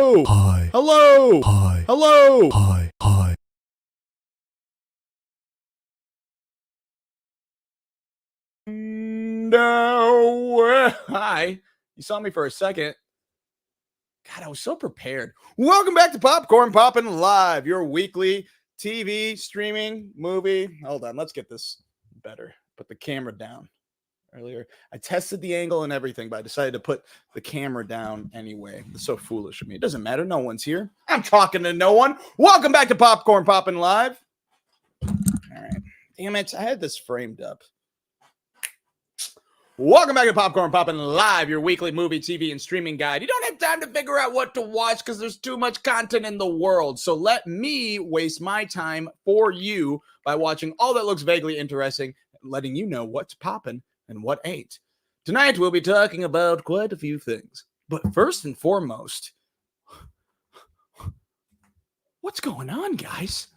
Hi. Hello. Hi. Hello. Hi. Hi. No. Hi. You saw me for a second. God, I was so prepared. Welcome back to Popcorn Poppin' Live, your weekly TV streaming movie. Hold on, let's get this better. Put the camera down. Earlier, I tested the angle and everything, but I decided to put the camera down anyway. It's so foolish of me. It doesn't matter. No one's here. I'm talking to no one. Welcome back to Popcorn Poppin' Live. All right. Damn it. I had this framed up. Welcome back to Popcorn Poppin' Live, your weekly movie, TV, and streaming guide. You don't have time to figure out what to watch because there's too much content in the world. So let me waste my time for you by watching all that looks vaguely interesting and letting you know what's poppin' and what ain't. Tonight, we'll be talking about quite a few things. But first and foremost, what's going on, guys?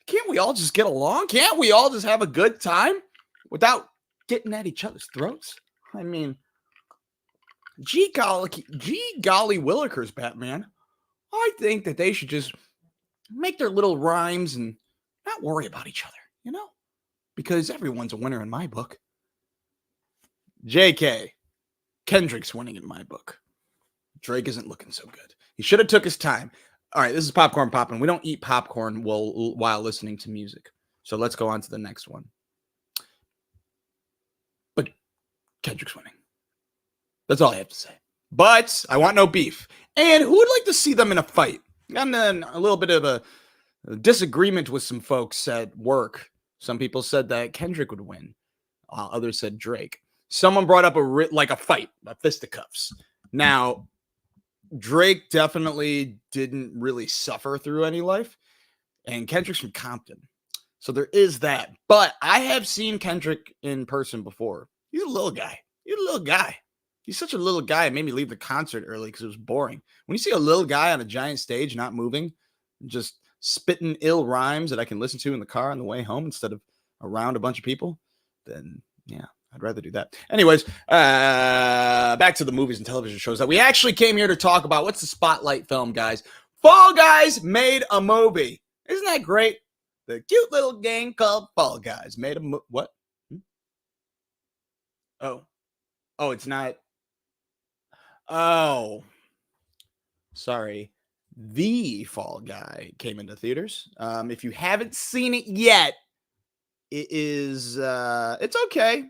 Can't we all just get along? Can't we all just have a good time without getting at each other's throats? I mean, gee golly willikers, Batman. I think that they should just make their little rhymes and not worry about each other, you know? Because everyone's a winner in my book. JK, Kendrick's winning in my book. Drake isn't looking so good. He should have took his time. All right, this is Popcorn Poppin'. We don't eat popcorn while listening to music. So let's go on to the next one. But Kendrick's winning. That's all I have to say. But I want no beef. And who would like to see them in a fight? And then a little bit of a disagreement with some folks at work. Some people said that Kendrick would win. Others said Drake. Someone brought up a fight, fisticuffs. Now, Drake definitely didn't really suffer through any life, and Kendrick's from Compton. So there is that. But I have seen Kendrick in person before. He's a little guy. He's such a little guy. It made me leave the concert early because it was boring. When you see a little guy on a giant stage not moving, just spitting ill rhymes that I can listen to in the car on the way home instead of around a bunch of people, then yeah, I'd rather do that. Anyways, back to the movies and television shows that we actually came here to talk about. What's the spotlight film, guys? Fall Guys made a movie. Isn't that great? The cute little gang called Fall Guys made a what? Oh, it's not. Oh, sorry. The Fall Guy came into theaters. If you haven't seen it yet, it is it's okay.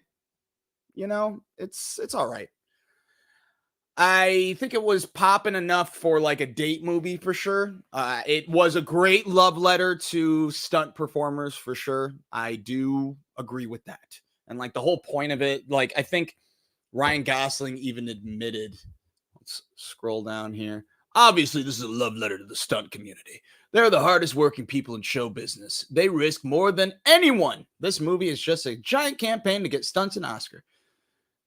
You know, it's all right. I think it was popping enough for like a date movie for sure. It was a great love letter to stunt performers for sure. I do agree with that. And like the whole point of it, like I think Ryan Gosling even admitted, let's scroll down here. Obviously, this is a love letter to the stunt community. They're the hardest working people in show business. They risk more than anyone. This movie is just a giant campaign to get stunts an Oscar,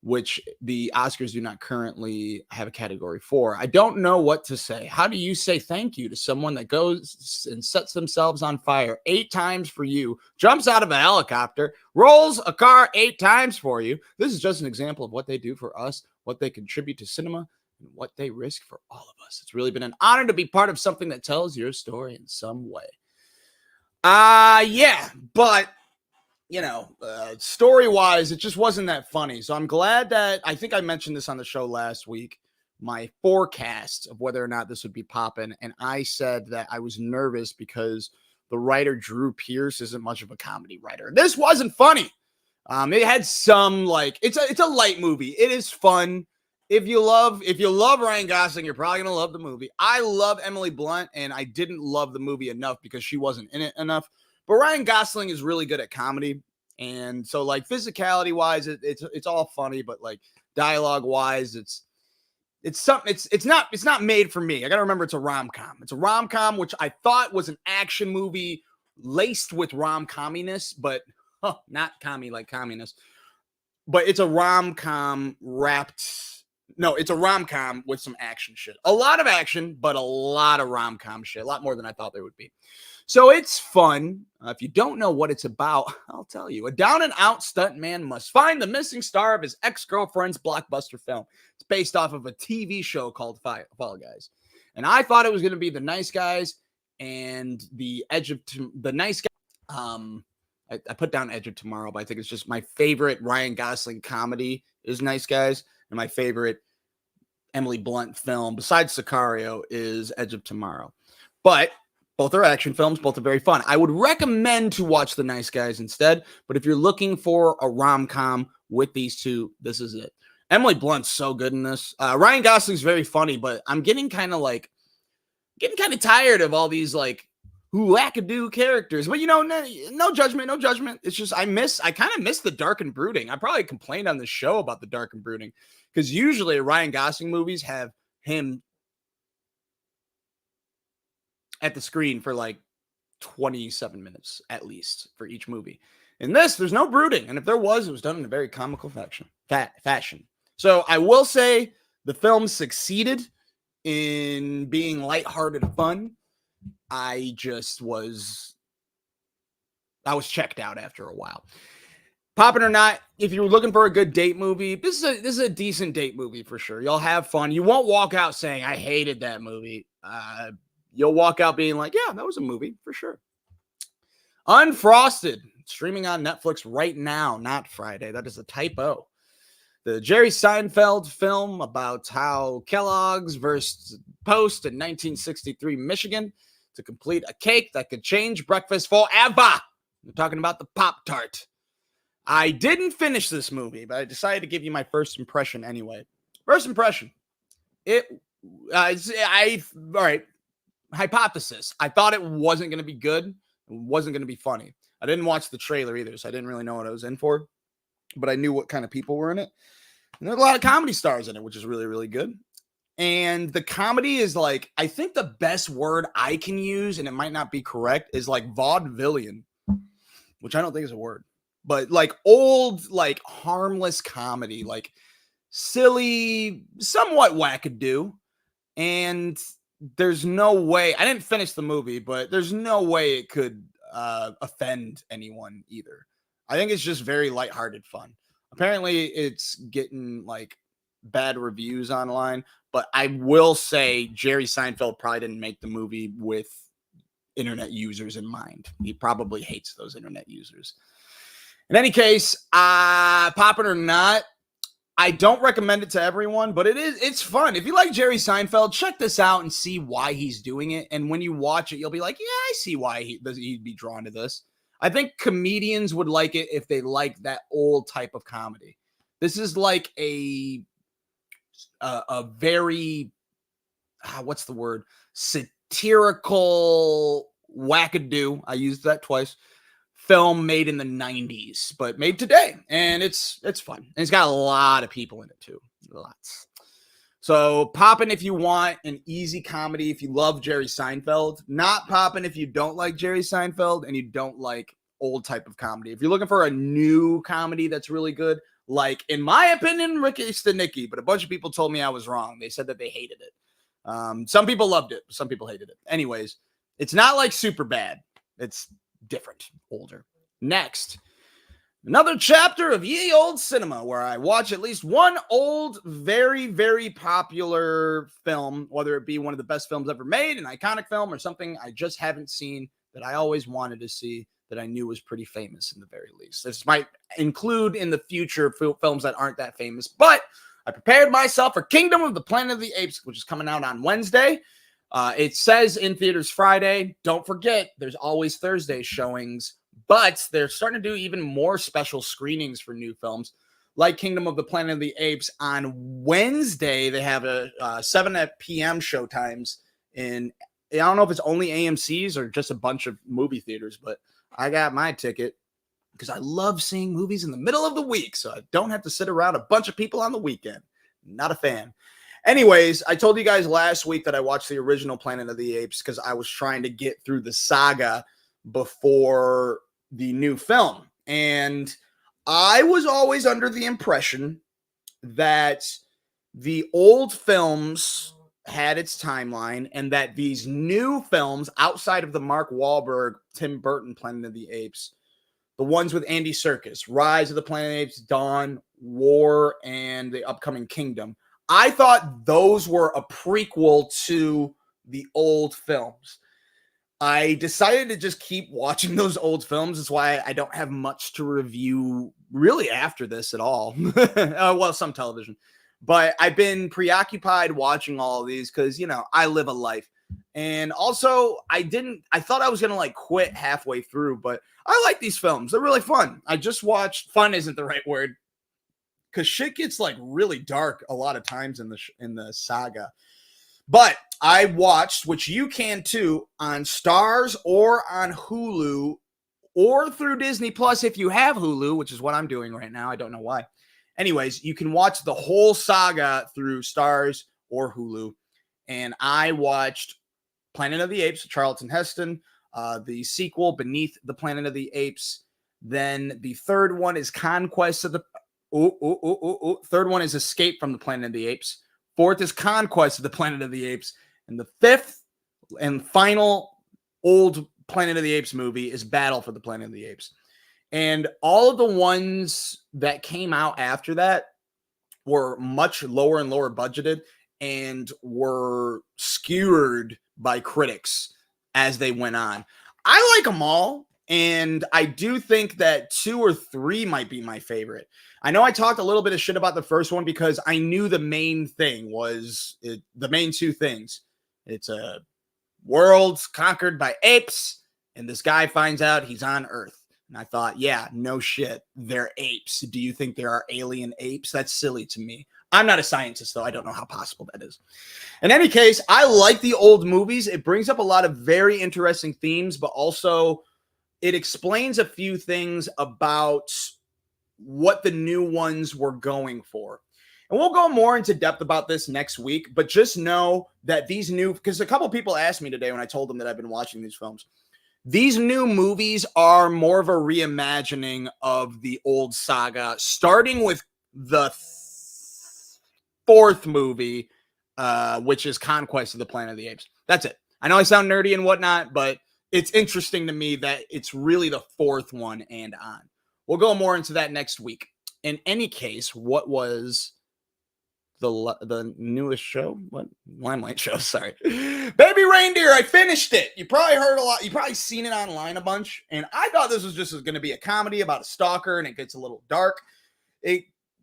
which the Oscars do not currently have a category for. I don't know what to say. How do you say thank you to someone that goes and sets themselves on fire 8 times for you, jumps out of a helicopter, rolls a car 8 times for you? This is just an example of what they do for us, what they contribute to cinema, and what they risk for all of us. It's really been an honor to be part of something that tells your story in some way. Yeah, but you know, story-wise, it just wasn't that funny. So I'm glad that, I think I mentioned this on the show last week, my forecast of whether or not this would be popping. And I said that I was nervous because the writer Drew Pierce isn't much of a comedy writer. This wasn't funny. It had some like, it's a light movie. It is fun. If you love Ryan Gosling, you're probably going to love the movie. I love Emily Blunt, and I didn't love the movie enough because she wasn't in it enough. But Ryan Gosling is really good at comedy. And so like physicality wise, it's all funny, but like dialogue wise, it's something, it's not made for me. I got to remember it's a rom-com. It's a rom-com, which I thought was an action movie laced with rom-comminess, but not commie like communist, but it's a rom-com it's a rom-com with some action shit. A lot of action, but a lot of rom-com shit. A lot more than I thought there would be. So it's fun. If you don't know what it's about, I'll tell you. A down-and-out stuntman must find the missing star of his ex-girlfriend's blockbuster film. It's based off of a TV show called Fall Guys. And I thought it was going to be The Nice Guys and the Nice Guys. I put down Edge of Tomorrow, but I think it's just my favorite Ryan Gosling comedy is Nice Guys, and my favorite Emily Blunt film besides Sicario is Edge of Tomorrow. But both are action films, both are very fun. I would recommend to watch The Nice Guys instead, but if you're looking for a rom-com with these two, this is it. Emily Blunt's so good in this. Ryan Gosling's very funny, but I'm getting kind of tired of all these like wackadoo characters. But no judgment. It's just I kind of miss the dark and brooding. I probably complained on the show about the dark and brooding because usually Ryan Gosling movies have him at the screen for like 27 minutes at least for each movie. In this, there's no brooding, and if there was, it was done in a very comical fashion. So I will say the film succeeded in being lighthearted fun. I was checked out after a while. Poppin' or not, if you're looking for a good date movie, this is a decent date movie for sure. You'll have fun. You won't walk out saying, I hated that movie. You'll walk out being like, yeah, that was a movie for sure. UnFrosted, streaming on Netflix right now, not Friday. That is a typo. The Jerry Seinfeld film about how Kellogg's versus Post in 1963 Michigan to complete a cake that could change breakfast forever. We're talking about the Pop-Tart. I didn't finish this movie, but I decided to give you my first impression anyway. First impression. All right. Hypothesis. I thought it wasn't going to be good. It wasn't going to be funny. I didn't watch the trailer either, so I didn't really know what I was in for, but I knew what kind of people were in it. And there's a lot of comedy stars in it, which is really, really good. And the comedy is like, I think the best word I can use, and it might not be correct, is like vaudevillian, which I don't think is a word, but like old, like harmless comedy, like silly, somewhat wackadoo. And there's no way, I didn't finish the movie, but there's no way it could offend anyone either. I think it's just very lighthearted fun. Apparently it's getting like bad reviews online, but I will say Jerry Seinfeld probably didn't make the movie with internet users in mind. He probably hates those internet users. In any case, Poppin' or not, I don't recommend it to everyone, but it's fun. If you like Jerry Seinfeld, check this out and see why he's doing it. And when you watch it, you'll be like, yeah, I see why he'd be drawn to this. I think comedians would like it if they like that old type of comedy. This is like a very, what's the word? Satirical wackadoo. I used that twice. Film made in the 90s, but made today. And it's fun. And it's got a lot of people in it too. Lots. So Poppin' if you want an easy comedy, if you love Jerry Seinfeld. Not Poppin' if you don't like Jerry Seinfeld and you don't like old type of comedy. If you're looking for a new comedy that's really good, like, in my opinion, Ricky Stenicki, but a bunch of people told me I was wrong. They said that they hated it. Some people loved it. Some people hated it. Anyways, it's not like super bad. It's different, older. Next, another chapter of Ye Old Cinema, where I watch at least one old, very, very popular film, whether it be one of the best films ever made, an iconic film, or something I just haven't seen that I always wanted to see, that I knew was pretty famous in the very least. This might include in the future films that aren't that famous, but I prepared myself for Kingdom of the Planet of the Apes, which is coming out on Wednesday. It says in theaters Friday. Don't forget, there's always Thursday showings, but they're starting to do even more special screenings for new films, like Kingdom of the Planet of the Apes. On Wednesday, they have a 7 p.m. showtimes in, I don't know if it's only AMC's or just a bunch of movie theaters, but I got my ticket because I love seeing movies in the middle of the week, so I don't have to sit around a bunch of people on the weekend. Not a fan. Anyways, I told you guys last week that I watched the original Planet of the Apes because I was trying to get through the saga before the new film. And I was always under the impression that the old films had its timeline and that these new films outside of the Mark Wahlberg, Tim Burton Planet of the Apes, the ones with Andy Serkis, Rise of the Planet of the Apes, Dawn, War, and the upcoming Kingdom, I thought those were a prequel to the old films. I decided to just keep watching those old films. That's why I don't have much to review really after this at all. Well, some television. But I've been preoccupied watching all of these because, I live a life. And also, I thought I was going to like quit halfway through, but I like these films. They're really fun. I just watched, fun isn't the right word, because shit gets like really dark a lot of times in the saga. But I watched, which you can too, on Stars or on Hulu or through Disney Plus if you have Hulu, which is what I'm doing right now. I don't know why. Anyways, you can watch the whole saga through Stars or Hulu. And I watched Planet of the Apes, Charlton Heston, the sequel, Beneath the Planet of the Apes. Then the third one is Conquest of the... Third one is Escape from the Planet of the Apes. Fourth is Conquest of the Planet of the Apes. And the fifth and final old Planet of the Apes movie is Battle for the Planet of the Apes. And all of the ones that came out after that were much lower and lower budgeted and were skewered by critics as they went on. I like them all. And I do think that 2 or 3 might be my favorite. I know I talked a little bit of shit about the first one because I knew the main thing was the main 2 things. It's a world conquered by apes, and this guy finds out he's on Earth. And I thought, yeah, no shit. They're apes. Do you think there are alien apes? That's silly to me. I'm not a scientist, though. I don't know how possible that is. In any case, I like the old movies. It brings up a lot of very interesting themes, but also it explains a few things about what the new ones were going for. And we'll go more into depth about this next week, but just know that these new, because a couple people asked me today when I told them that I've been watching these films, these new movies are more of a reimagining of the old saga, starting with the 4th movie, which is Conquest of the Planet of the Apes. That's it. I know I sound nerdy and whatnot, but it's interesting to me that it's really the 4th one and on. We'll go more into that next week. In any case, what was the newest show? What? Limelight show, sorry. Baby ReinDeer, I finished it. You probably heard a lot. You probably seen it online a bunch. And I thought this was just going to be a comedy about a stalker and it gets a little dark.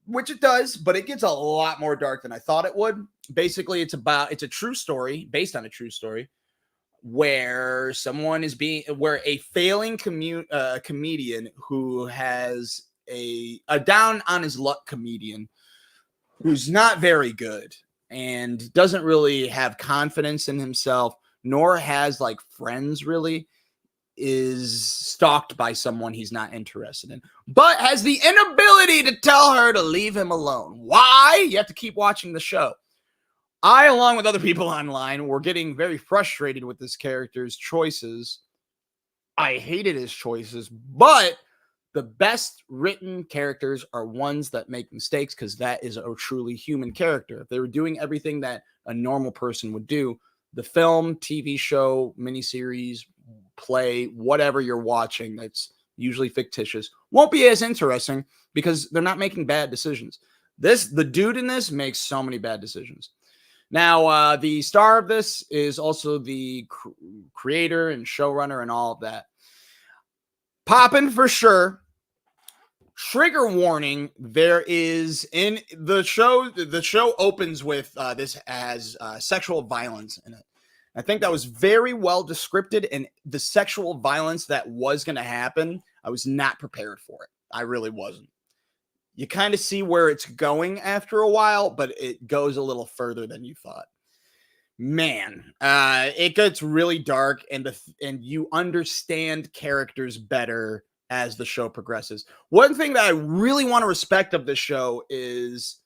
Which it does, but it gets a lot more dark than I thought it would. Basically, it's a true story, based on a true story, where a failing comedian who has a down on his luck comedian who's not very good and doesn't really have confidence in himself, nor has like friends really, is stalked by someone he's not interested in, but has the inability to tell her to leave him alone. Why? You have to keep watching the show. I, along with other people online, were getting very frustrated with this character's choices. I hated his choices, but the best written characters are ones that make mistakes because that is a truly human character. If they were doing everything that a normal person would do, the film, TV show, miniseries, play, whatever you're watching that's usually fictitious, won't be as interesting because they're not making bad decisions. The dude in this makes so many bad decisions. Now, the star of this is also the creator and showrunner and all of that. Poppin' for sure. Trigger warning, there is in the show opens with this as sexual violence in it. I think that was very well descripted, and the sexual violence that was going to happen, I was not prepared for it. I really wasn't. You kind of see where it's going after a while, but it goes a little further than you thought. Man, it gets really dark, and you understand characters better as the show progresses. One thing that I really want to respect of this show is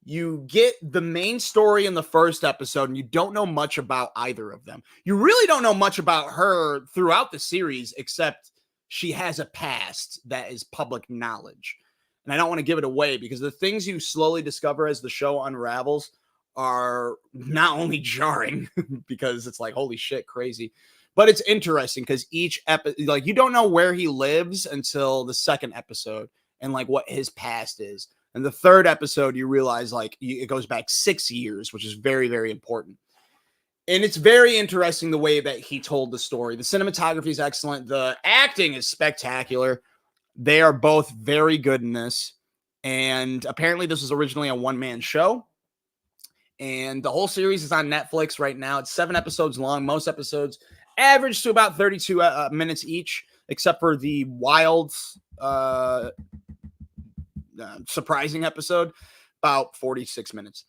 you get the main story in the first episode, and you don't know much about either of them. You really don't know much about her throughout the series, except she has a past that is public knowledge. And I don't want to give it away because the things you slowly discover as the show unravels are not only jarring because it's like, holy shit, crazy, but it's interesting because each episode, like, you don't know where he lives until the second episode and like what his past is. And the third episode, you realize like it goes back 6 years, which is very, very important. And it's very interesting the way that he told the story. The cinematography is excellent. The acting is spectacular. They are both very good in this. And apparently this was originally a one-man show. And the whole series is on Netflix right now. It's 7 episodes long. Most episodes average to about 32 minutes each, except for the wild, surprising episode, about 46 minutes.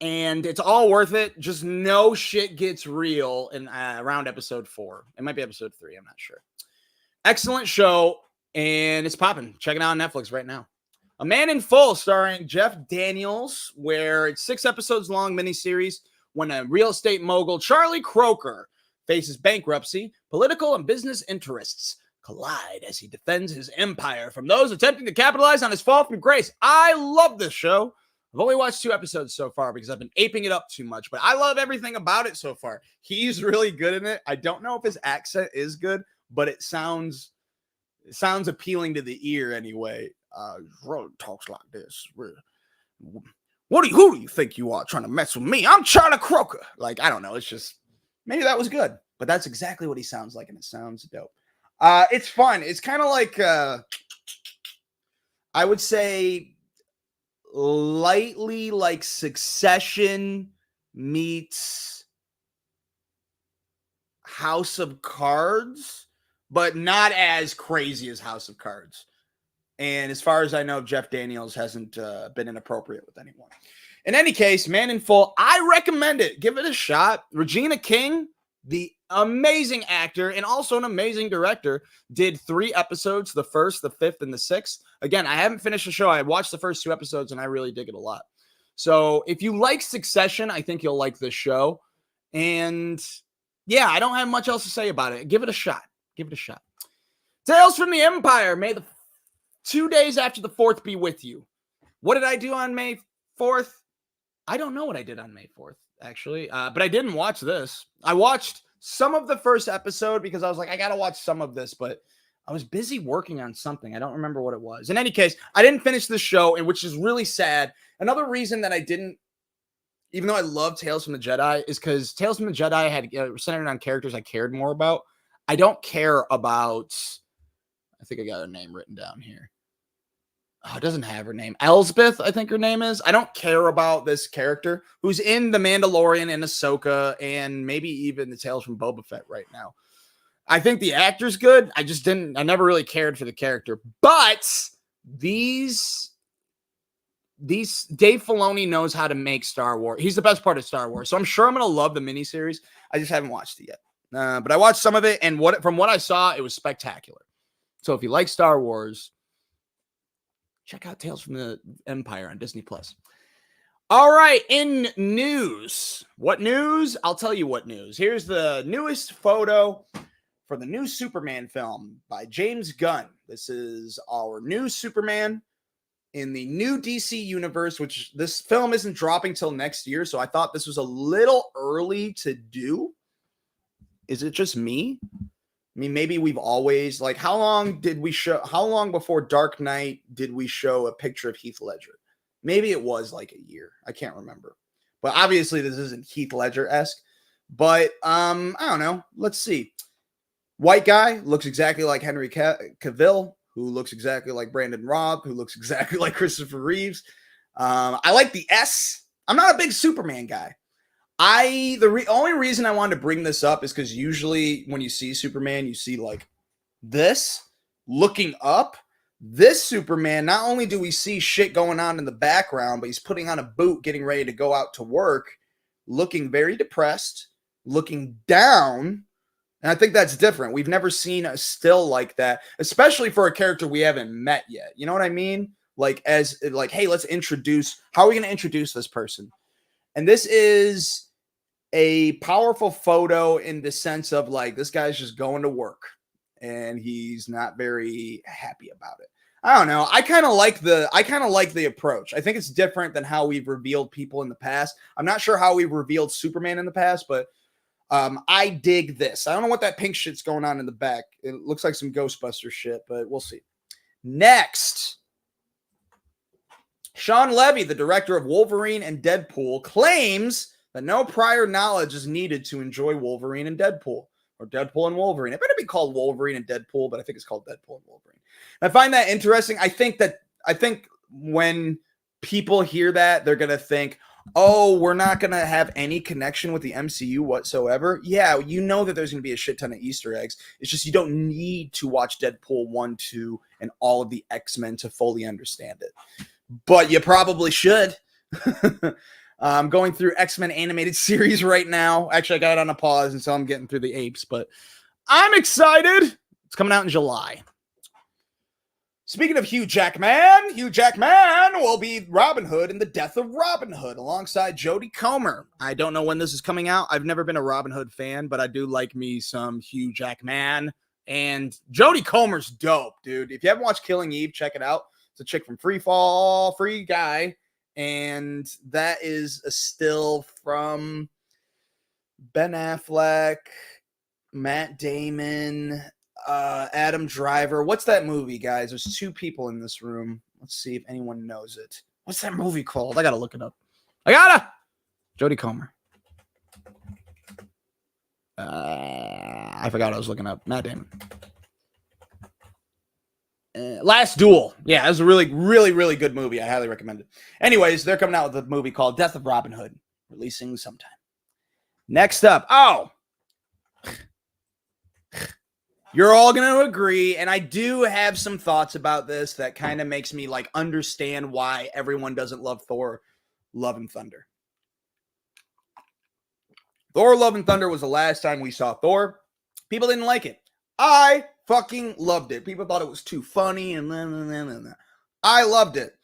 And it's all worth it. Just no shit gets real in around episode 4. It might be episode 3. I'm not sure. Excellent show. And it's popping. Check it out on Netflix right now. A Man in Full, starring Jeff Daniels, where it's 6 episodes long miniseries when a real estate mogul, Charlie Croker, faces bankruptcy, political and business interests collide as he defends his empire from those attempting to capitalize on his fall from grace. I love this show. I've only watched 2 episodes so far because I've been aping it up too much, but I love everything about it so far. He's really good in it. I don't know if his accent is good, but it sounds appealing to the ear anyway. Road talks like this. Who do you think you are trying to mess with me? I'm Charlie Croker. Like, I don't know. It's just, maybe that was good, but that's exactly what he sounds like, and it sounds dope. It's fun. It's kind of like, I would say, lightly like Succession meets House of Cards, but not as crazy as House of Cards. And as far as I know, Jeff Daniels hasn't been inappropriate with anyone. In any case, Man in Full, I recommend it. Give it a shot. Regina King, the amazing actor and also an amazing director, did 3 episodes, the 1st, the 5th, and the 6th. Again, I haven't finished the show. I watched the first 2 episodes, and I really dig it a lot. So if you like Succession, I think you'll like this show. And yeah, I don't have much else to say about it. Give it a shot. Give it a shot. Tales from the Empire. May the 2 days after the 4th be with you. What did I do on May 4th? I don't know what I did on May 4th, actually. But I didn't watch this. I watched some of the first episode because I was like, I got to watch some of this, but I was busy working on something. I don't remember what it was. In any case, I didn't finish the show, and which is really sad. Another reason that I didn't, even though I love Tales from the Jedi, is because Tales from the Jedi had centered on characters I cared more about. I don't care about, I think I got her name written down here. Oh, it doesn't have her name. Elsbeth, I think her name is. I don't care about this character who's in The Mandalorian and Ahsoka and maybe even the Tales from Boba Fett right now. I think the actor's good. I never really cared for the character. But these Dave Filoni knows how to make Star Wars. He's the best part of Star Wars. So I'm sure I'm going to love the miniseries. I just haven't watched it yet. But I watched some of it, and from what I saw, it was spectacular. So if you like Star Wars, check out Tales from the Empire on Disney+. All right, in news. What news? I'll tell you what news. Here's the newest photo for the new Superman film by James Gunn. This is our new Superman in the new DC universe, which this film isn't dropping till next year, so I thought this was a little early to do. Is it just me? I mean, maybe we've always, like, how long before Dark Knight did we show a picture of Heath Ledger? Maybe it was like a year. I can't remember. But obviously this isn't Heath Ledger-esque. But, I don't know. Let's see. White guy looks exactly like Henry Cavill, who looks exactly like Brandon Routh, who looks exactly like Christopher Reeves. I like the S. I'm not a big Superman guy. The only reason I wanted to bring this up is because usually when you see Superman, you see like this looking up. This Superman, not only do we see shit going on in the background, but he's putting on a boot, getting ready to go out to work, looking very depressed, looking down. And I think that's different. We've never seen a still like that, especially for a character we haven't met yet. You know what I mean? Like, hey, how are we going to introduce this person? And this is a powerful photo in the sense of like, this guy's just going to work and he's not very happy about it. I don't know. I kind of like the approach. I think it's different than how we've revealed people in the past. I'm not sure how we've revealed Superman in the past, but I dig this. I don't know what that pink shit's going on in the back. It looks like some Ghostbuster shit, but we'll see. Next, Sean Levy, the director of Wolverine and DeadPool, claims that no prior knowledge is needed to enjoy Wolverine and Deadpool, or Deadpool and Wolverine. It better be called Wolverine and Deadpool, but I think it's called Deadpool and Wolverine. I find that interesting. I think when people hear that, they're going to think, oh, we're not going to have any connection with the MCU whatsoever. Yeah, you know that there's going to be a shit ton of Easter eggs. It's just you don't need to watch Deadpool 1, 2, and all of the X-Men to fully understand it. But you probably should. I'm going through X-Men animated series right now. Actually, I got it on a pause, and so I'm getting through the apes, but I'm excited. It's coming out in July. Speaking of Hugh Jackman will be Robin Hood in The Death of Robin Hood alongside Jodie Comer. I don't know when this is coming out. I've never been a Robin Hood fan, but I do like me some Hugh Jackman. And Jodie Comer's dope, dude. If you haven't watched Killing Eve, check it out. It's a chick from Free Fall, Free Guy. And that is a still from Ben Affleck, Matt Damon, Adam Driver. What's that movie, guys? There's 2 people in this room. Let's see if anyone knows it. What's that movie called? I gotta look it up. Jodie Comer. I forgot I was looking up. Matt Damon. Last Duel. Yeah, it was a really, really, really good movie. I highly recommend it. Anyways, they're coming out with a movie called Death of Robin Hood, releasing sometime. Next up. You're all going to agree, and I do have some thoughts about this that kind of makes me like understand why everyone doesn't love Thor, Love and Thunder. Thor, Love and Thunder was the last time we saw Thor. People didn't like it. I fucking loved it. People thought it was too funny and I loved it.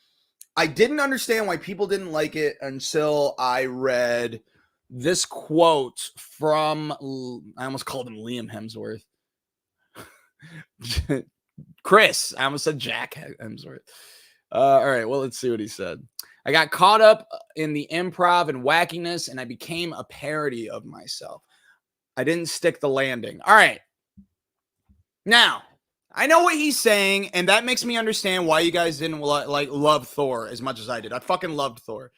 I didn't understand why people didn't like it until I read this quote from, I almost called him Liam Hemsworth. Chris. I almost said Jack Hemsworth. All right, well, let's see what he said. I got caught up in the improv and wackiness, and I became a parody of myself. I didn't stick the landing. All right. Now, I know what he's saying, and that makes me understand why you guys didn't love Thor as much as I did. I fucking loved Thor.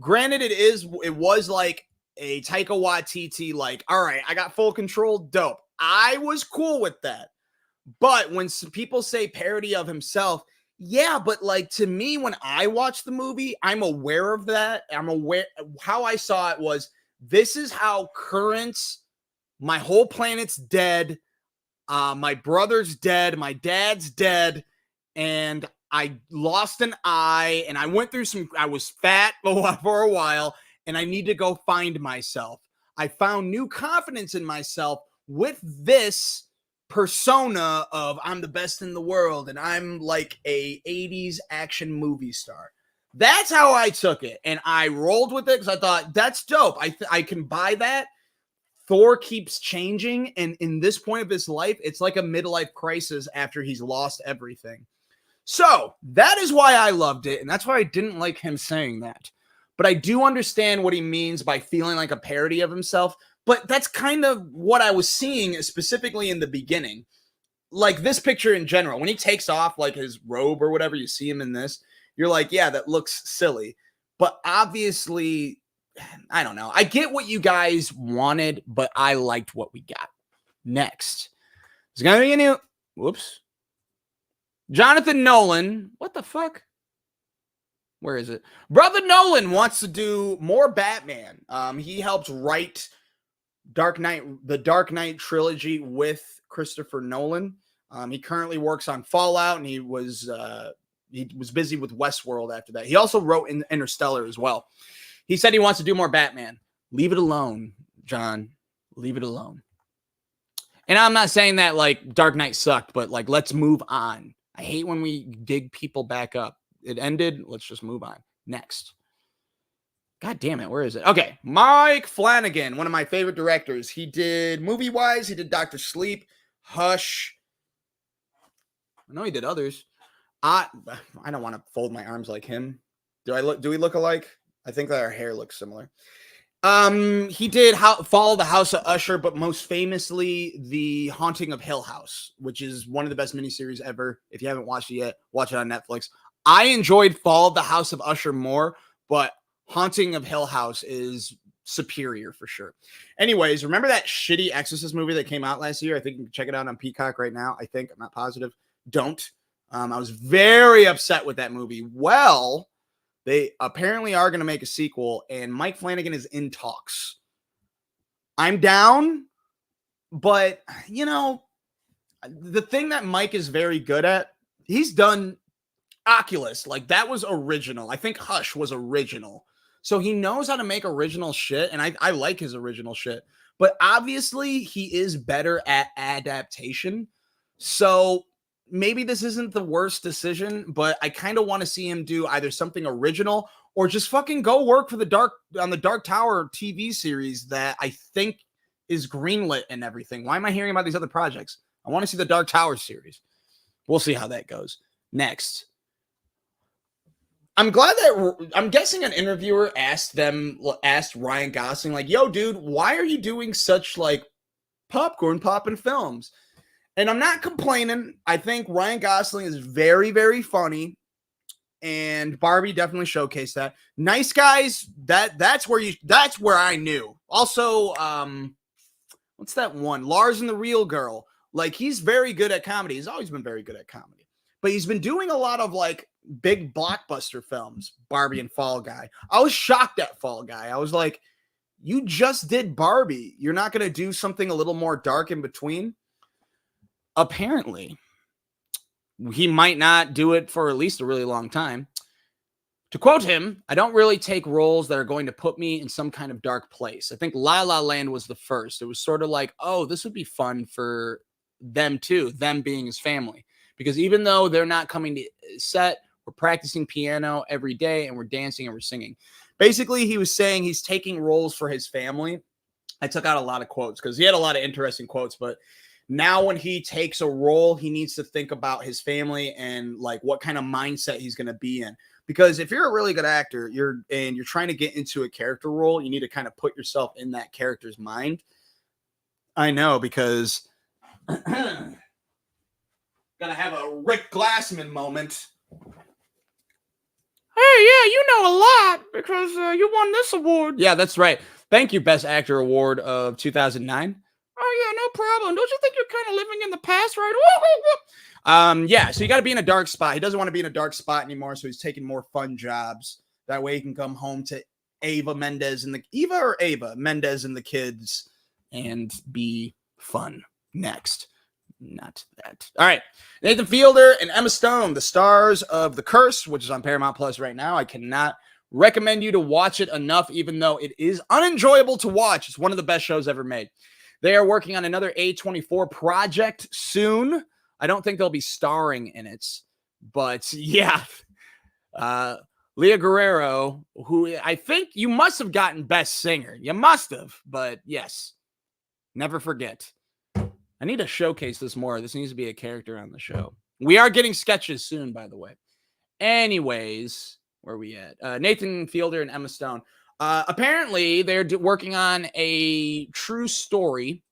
Granted, it was like a Taika Waititi, like, all right, I got full control, dope. I was cool with that. But when people say parody of himself, yeah, but like to me, when I watch the movie, I'm aware of that. I'm aware. How I saw it was, this is how my whole planet's dead. My brother's dead. My dad's dead. And I lost an eye. And I went through I was fat for a while. And I need to go find myself. I found new confidence in myself with this persona of I'm the best in the world and I'm like a 80s action movie star. That's how I took it, and I rolled with it because I thought that's dope. I can buy that. Thor keeps changing, and in this point of his life, it's like a midlife crisis after he's lost everything. So that is why I loved it, and that's why I didn't like him saying that. But I do understand what he means by feeling like a parody of himself. But that's kind of what I was seeing specifically in the beginning. Like this picture in general, when he takes off like his robe or whatever, you see him in this, you're like, yeah, that looks silly. But obviously, I don't know. I get what you guys wanted, but I liked what we got. Next. There's going to be a new, Jonathan Nolan. What the fuck? Where is it? Brother Nolan wants to do more Batman. He helped write the Dark Knight trilogy with Christopher Nolan. He currently works on Fallout, and he was busy with Westworld after that. He also wrote in Interstellar as well. He said he wants to do more Batman. Leave it alone, John. Leave it alone. And I'm not saying that like Dark Knight sucked, but like let's move on. I hate when we dig people back up. It ended. Let's just move on. Next. God damn it. Where is it? Okay. Mike Flanagan, one of my favorite directors. He did movie-wise. He did Dr. Sleep, Hush. I know he did others. I don't want to fold my arms like him. Do we look alike? I think that our hair looks similar. He did Follow the House of Usher, but most famously, The Haunting of Hill House, which is one of the best miniseries ever. If you haven't watched it yet, watch it on Netflix. I enjoyed Follow the House of Usher more, but Haunting of Hill House is superior for sure. Anyways, remember that shitty Exorcist movie that came out last year? I think you can check it out on Peacock right now. I think, I'm not positive. Don't. I was very upset with that movie. Well, they apparently are going to make a sequel, and Mike Flanagan is in talks. I'm down, but, you know, the thing that Mike is very good at, he's done Oculus. Like, that was original. I think Hush was original. So he knows how to make original shit, and I like his original shit. But obviously, he is better at adaptation. So maybe this isn't the worst decision, but I kind of want to see him do either something original or just fucking go work for the Dark Tower TV series that I think is greenlit and everything. Why am I hearing about these other projects? I want to see the Dark Tower series. We'll see how that goes. Next. I'm guessing an interviewer asked Ryan Gosling, like, yo, dude, why are you doing such like popcorn popping films? And I'm not complaining. I think Ryan Gosling is very, very funny. And Barbie definitely showcased that. Nice Guys, that's where I knew. Also, what's that one? Lars and the Real Girl. Like, he's very good at comedy. He's always been very good at comedy. But he's been doing a lot of like big blockbuster films, Barbie and Fall Guy. I was shocked at Fall Guy. I was like, you just did Barbie. You're not going to do something a little more dark in between? Apparently, he might not do it for at least a really long time. To quote him, I don't really take roles that are going to put me in some kind of dark place. I think La La Land was the first. It was sort of like, oh, this would be fun for them too, them being his family. Because even though they're not coming to set, we're practicing piano every day and we're dancing and we're singing. Basically, he was saying he's taking roles for his family. I took out a lot of quotes because he had a lot of interesting quotes, but now when he takes a role, he needs to think about his family and like what kind of mindset he's going to be in. Because if you're a really good actor, you're trying to get into a character role, you need to kind of put yourself in that character's mind. I know, because gonna have a Rick Glassman moment. Hey, yeah, you know a lot because you won this award. Yeah, that's right. Thank you, Best Actor Award of 2009. Oh, yeah, no problem. Don't you think you're kind of living in the past, right? Yeah, so you got to be in a dark spot. He doesn't want to be in a dark spot anymore, so he's taking more fun jobs. That way he can come home to Eva Mendes and the kids and be fun. Next. Not that. All right. Nathan Fielder and Emma Stone, the stars of The Curse, which is on Paramount Plus right now. I cannot recommend you to watch it enough, even though it is unenjoyable to watch. It's one of the best shows ever made. They are working on another A24 project soon. I don't think they'll be starring in it, but yeah. Leah Guerrero, who I think you must have gotten Best Singer. You must have, but yes. Never forget. I need to showcase this more. This needs to be a character on the show. We are getting sketches soon, by the way. Anyways, where are we at? Nathan Fielder and Emma Stone. Apparently, they're working on a true story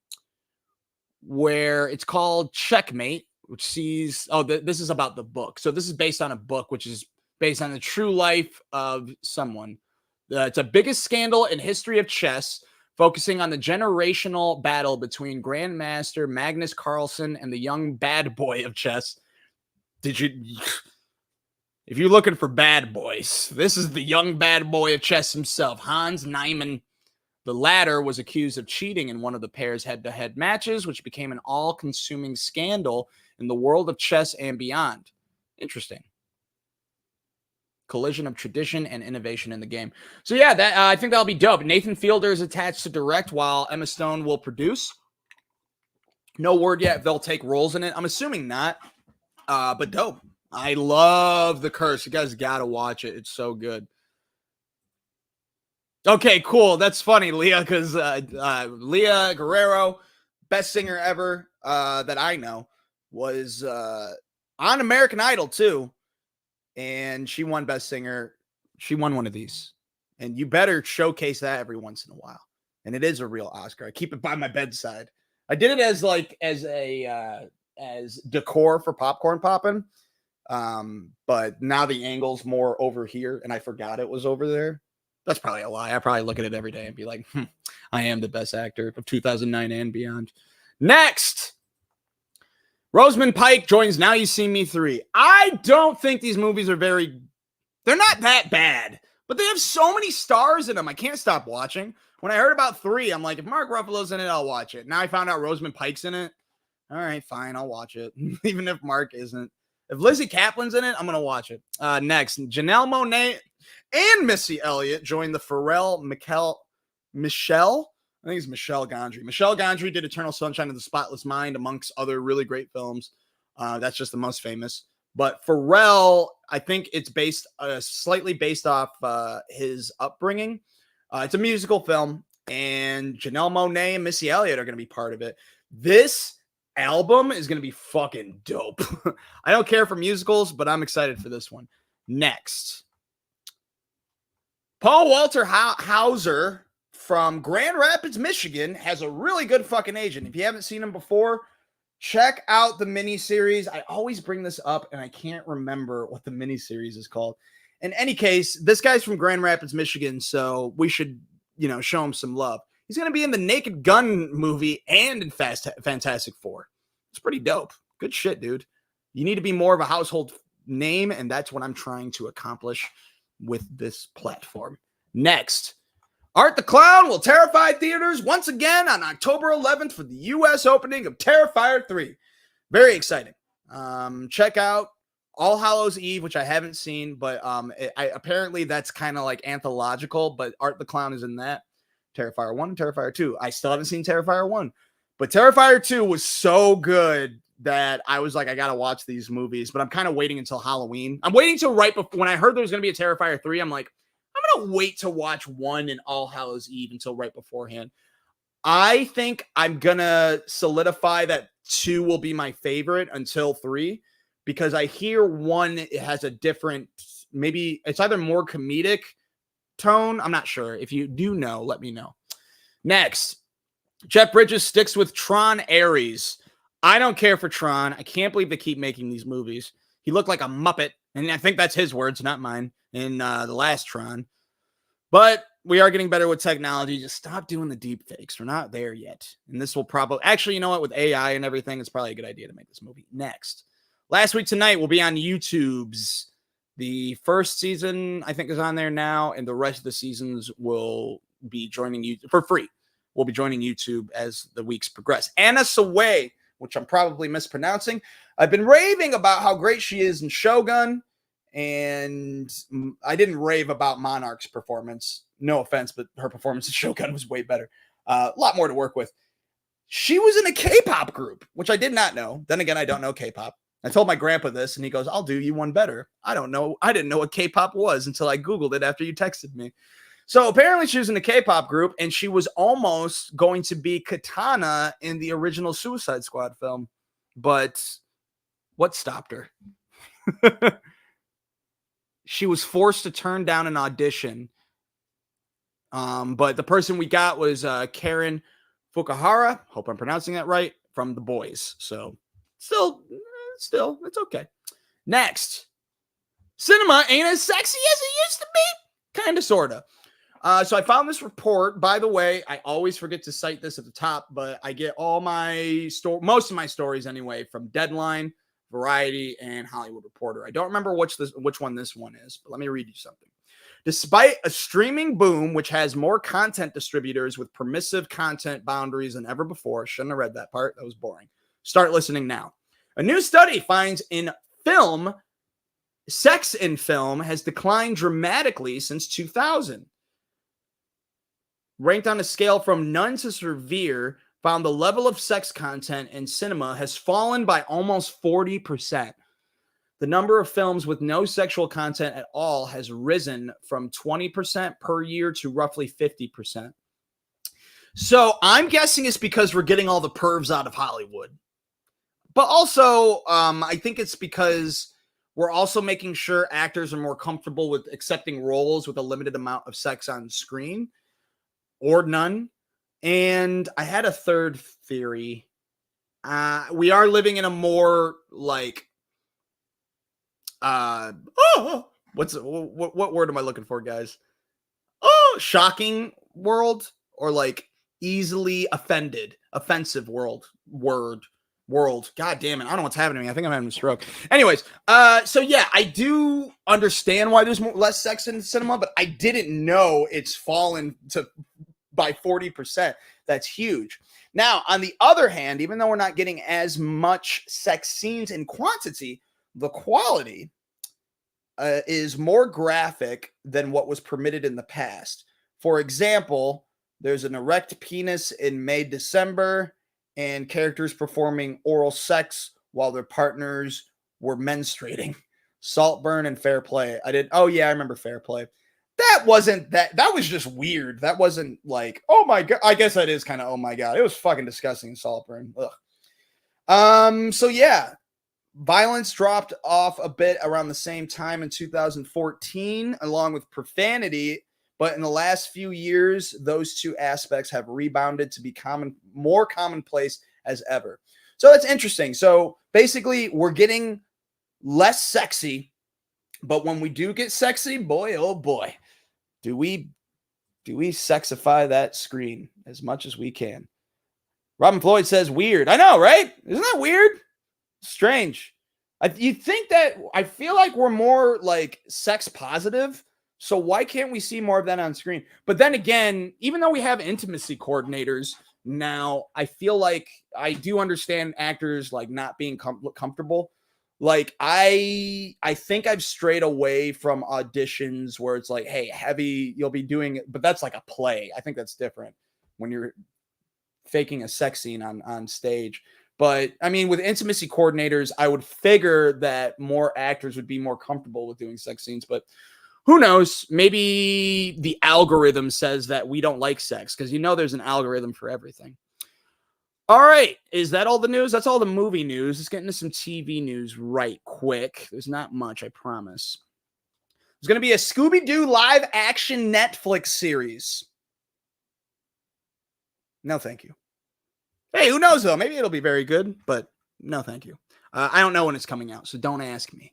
where it's called Checkmate, which sees... Oh, this is about the book. So this is based on a book, which is based on the true life of someone. It's a biggest scandal in history of chess, focusing on the generational battle between Grandmaster Magnus Carlsen and the young bad boy of chess. If you're looking for bad boys, this is the young bad boy of chess himself, Hans Niemann. The latter was accused of cheating in one of the pair's head-to-head matches, which became an all-consuming scandal in the world of chess and beyond. Interesting. Collision of tradition and innovation in the game. So yeah, that I think that'll be dope. Nathan Fielder is attached to direct while Emma Stone will produce. No word yet if they'll take roles in it. I'm assuming not, but dope. I love The Curse. You guys got to watch it. It's so good. Okay, cool. That's funny, Leah, because Leah Guerrero, best singer ever that I know, was on American Idol too. And she won Best Singer. She won one of these. And you better showcase that every once in a while. And it is a real Oscar. I keep it by my bedside. I did it as decor for Popcorn Poppin'. But now the angle's more over here, and I forgot it was over there. That's probably a lie. I probably look at it every day and be like, I am the best actor of 2009 and beyond. Next, Rosemund Pike joins Now You See Me 3. I don't think these movies are they're not that bad, but they have so many stars in them. I can't stop watching. When I heard about 3, I'm like, if Mark Ruffalo's in it, I'll watch it. Now I found out Rosemund Pike's in it. All right, fine, I'll watch it. Even if Mark isn't. If Lizzie Kaplan's in it, I'm going to watch it. Next, Janelle Monae and Missy Elliott joined the Pharrell Michelle. I think it's Michelle Gondry. Michelle Gondry did Eternal Sunshine of the Spotless Mind, amongst other really great films. That's just the most famous. But Pharrell, I think it's slightly based off his upbringing. It's a musical film, and Janelle Monae and Missy Elliott are going to be part of it. This album is going to be fucking dope. I don't care for musicals, but I'm excited for this one. Next, Paul Walter Hauser from Grand Rapids, Michigan, has a really good fucking agent. If you haven't seen him before, check out the miniseries. I always bring this up, and I can't remember what the miniseries is called. In any case, this guy's from Grand Rapids, Michigan, so we should, show him some love. He's going to be in the Naked Gun movie and in Fantastic Four. It's pretty dope. Good shit, dude. You need to be more of a household name, and that's what I'm trying to accomplish with this platform. Next, Art the Clown will terrify theaters once again on October 11th for the U.S. opening of Terrifier 3. Very exciting. Check out All Hallows Eve, which I haven't seen, but apparently that's kind of like anthological, but Art the Clown is in that. Terrifier 1 and Terrifier 2. I still haven't seen Terrifier 1, but Terrifier 2 was so good that I was like, I got to watch these movies, but I'm kind of waiting until Halloween. I'm waiting till right before, when I heard there was going to be a Terrifier 3, I'm like, I'm going to wait to watch 1 and All Hallows Eve until right beforehand. I think I'm going to solidify that 2 will be my favorite until 3, because I hear 1 it has a different, maybe it's either more comedic tone. I'm not sure. If you do know, let me know. Next, Jeff Bridges sticks with Tron Ares. I don't care for Tron. I can't believe they keep making these movies. He looked like a Muppet, and I think that's his words, not mine, in the last Tron. But we are getting better with technology. Just stop doing the deep fakes. We're not there yet. And this will probably, actually, you know what? With AI and everything, it's probably a good idea to make this movie. Next, Last Week Tonight will be on YouTube's. The first season, I think, is on there now, and the rest of the seasons will be joining you for free. We'll be joining YouTube as the weeks progress. Anna Sawai, which I'm probably mispronouncing. I've been raving about how great she is in Shogun, and I didn't rave about Monarch's performance. No offense, but her performance in Shogun was way better. A lot more to work with. She was in a K-pop group, which I did not know. Then again, I don't know K-pop. I told my grandpa this, and he goes, I'll do you one better. I don't know. I didn't know what K-pop was until I Googled it after you texted me. So apparently she was in a K-pop group, and she was almost going to be Katana in the original Suicide Squad film. But what stopped her? She was forced to turn down an audition. But the person we got was Karen Fukuhara. Hope I'm pronouncing that right. From The Boys. So still, it's okay. Next, cinema ain't as sexy as it used to be. Kind of, sort of. So I found this report. By the way, I always forget to cite this at the top, but I get all my most of my stories anyway from Deadline, Variety, and Hollywood Reporter. I don't remember which one this one is, but let me read you something. Despite a streaming boom, which has more content distributors with permissive content boundaries than ever before, shouldn't have read that part. That was boring. Start listening now. A new study finds sex in film has declined dramatically since 2000. Ranked on a scale from none to severe, found the level of sex content in cinema has fallen by almost 40%. The number of films with no sexual content at all has risen from 20% per year to roughly 50%. So I'm guessing it's because we're getting all the pervs out of Hollywood. But also, I think it's because we're also making sure actors are more comfortable with accepting roles with a limited amount of sex on screen or none. And I had a third theory. We are living in a more like, what word am I looking for, guys? shocking world or like easily offensive world. God damn it. I don't know what's happening to me. I think I'm having a stroke. Anyways, so yeah, I do understand why there's less sex in cinema, but I didn't know it's fallen by 40%. That's huge. Now, on the other hand, even though we're not getting as much sex scenes in quantity, the quality is more graphic than what was permitted in the past. For example, there's an erect penis in May, December, and characters performing oral sex while their partners were menstruating. Saltburn and Fair Play. I remember Fair Play. That was just weird. That wasn't like, oh my God. I guess that is kind of, oh my God. It was fucking disgusting, Saltburn. Ugh. So yeah, violence dropped off a bit around the same time in 2014, along with profanity. But in the last few years, those two aspects have rebounded to be more commonplace as ever. So that's interesting. So basically, we're getting less sexy, but when we do get sexy, boy, oh boy, do we sexify that screen as much as we can. Robin Floyd says weird. I know, right? Isn't that weird? Strange. You think that I feel like we're more like sex positive. So why can't we see more of that on screen? But then again, even though we have intimacy coordinators now, I feel like I do understand actors like not being comfortable. Like I think I've strayed away from auditions where it's like, hey, heavy, you'll be doing it, but that's like a play. I think that's different when you're faking a sex scene on stage. But I mean, with intimacy coordinators, I would figure that more actors would be more comfortable with doing sex scenes, but who knows? Maybe the algorithm says that we don't like sex because there's an algorithm for everything. All right. Is that all the news? That's all the movie news. Let's get into some TV news right quick. There's not much, I promise. There's going to be a Scooby-Doo live action Netflix series. No, thank you. Hey, who knows though? Maybe it'll be very good, but no, thank you. I don't know when it's coming out, so don't ask me.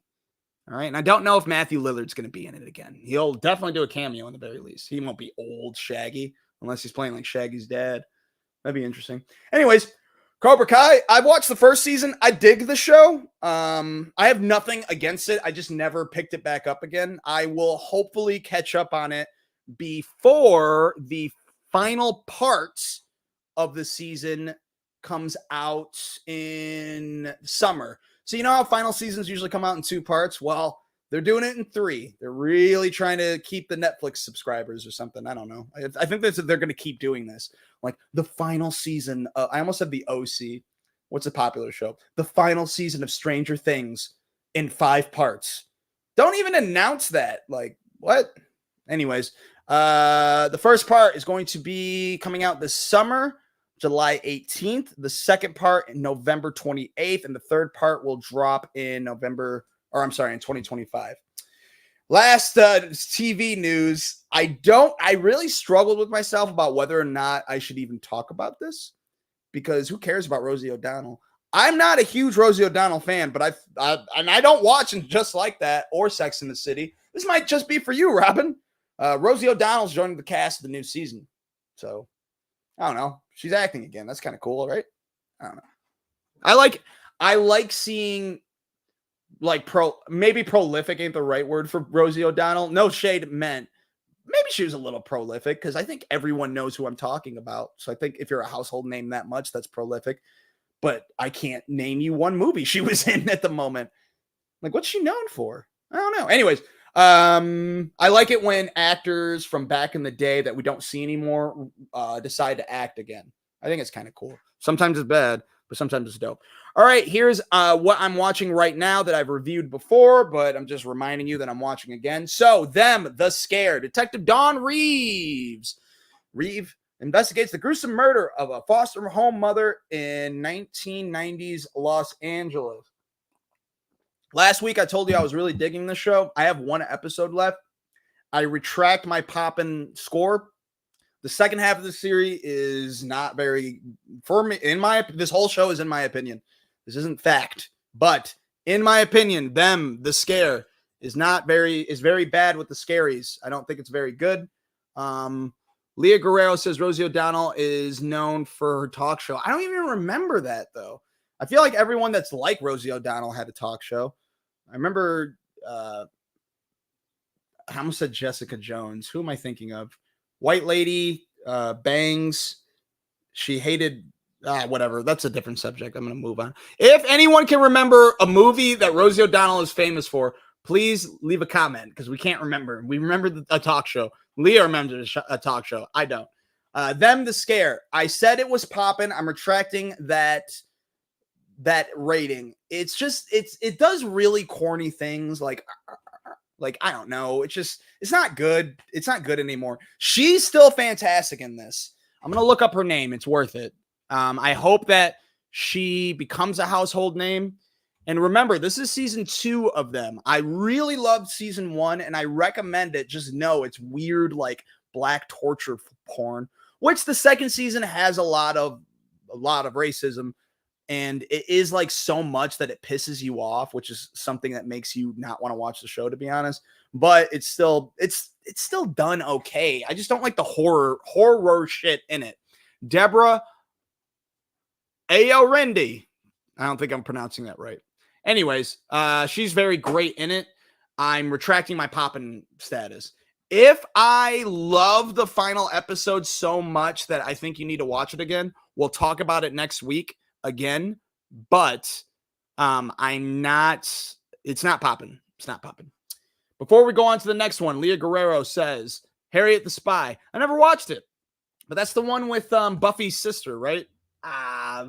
All right. And I don't know if Matthew Lillard's going to be in it again. He'll definitely do a cameo in the very least. He won't be old Shaggy unless he's playing like Shaggy's dad. That'd be interesting. Anyways, Cobra Kai. I've watched the first season. I dig the show. I have nothing against it. I just never picked it back up again. I will hopefully catch up on it before the final parts of the season comes out in summer. So you know how final seasons usually come out in 2 parts? Well, they're doing it in 3. They're really trying to keep the Netflix subscribers or something. I don't know. I think they're going to keep doing this. Like the final season. I almost said the OC. What's a popular show? The final season of Stranger Things in 5 parts. Don't even announce that. Like, what? Anyways, the first part is going to be coming out this summer. July 18th, the second part in November 28th, and the third part will drop in in 2025. Last TV news. I really struggled with myself about whether or not I should even talk about this because who cares about Rosie O'Donnell? I'm not a huge Rosie O'Donnell fan, but I don't watch and Just Like That or Sex in the City. This might just be for you, Robin. Rosie O'Donnell's joining the cast of the new season. So I don't know. She's acting again. That's kind of cool, right? I don't know. I like seeing like maybe prolific ain't the right word for Rosie O'Donnell. No shade meant. Maybe she was a little prolific because I think everyone knows who I'm talking about. So I think if you're a household name that much, that's prolific. But I can't name you one movie she was in at the moment. Like, what's she known for? I don't know. Anyways, I like it when actors from back in the day that we don't see anymore decide to act again. I think it's kind of cool. Sometimes it's bad, but sometimes it's dope. All right, here's what I'm watching right now that I've reviewed before, but I'm just reminding you that I'm watching again. So, The Scare. Detective Dawn Reeve investigates the gruesome murder of a foster home mother in 1990s Los Angeles. Last week, I told you I was really digging this show. I have 1 episode left. I retract my Poppin score. The second half of the series is not very, for me, this whole show is in my opinion. This isn't fact, but in my opinion, The Scare is very bad with the scaries. I don't think it's very good. Leah Guerrero says Rosie O'Donnell is known for her talk show. I don't even remember that, though. I feel like everyone that's like Rosie O'Donnell had a talk show. I remember, I almost said Jessica Jones. Who am I thinking of? White lady, bangs. She hated, whatever. That's a different subject. I'm going to move on. If anyone can remember a movie that Rosie O'Donnell is famous for, please leave a comment because we can't remember. We remember a talk show. Leah remembers a talk show. I don't. Them the Scare. I said it was Poppin. I'm retracting that rating. It's just it does really corny things like I don't know. It's not good. It's not good anymore. She's still fantastic in this. I'm gonna look up her name. It's worth it. I hope that she becomes a household name. And remember, this is season 2 of them. I really loved season 1, and I recommend it. Just know it's weird, like black torture porn, which the second season has a lot of racism, and it is like so much that it pisses you off, which is something that makes you not want to watch the show, to be honest. But it's still done okay. I just don't like the horror shit in it. Deborah Ayorendi. I don't think I'm pronouncing that right. Anyways, she's very great in it. I'm retracting my Poppin status. If I love the final episode so much that I think you need to watch it again, we'll talk about it next week again. But I'm not. It's not Poppin. It's not Poppin. Before we go on to the next one, Leah Guerrero says Harriet the Spy. I never watched it, but that's the one with Buffy's sister, right? I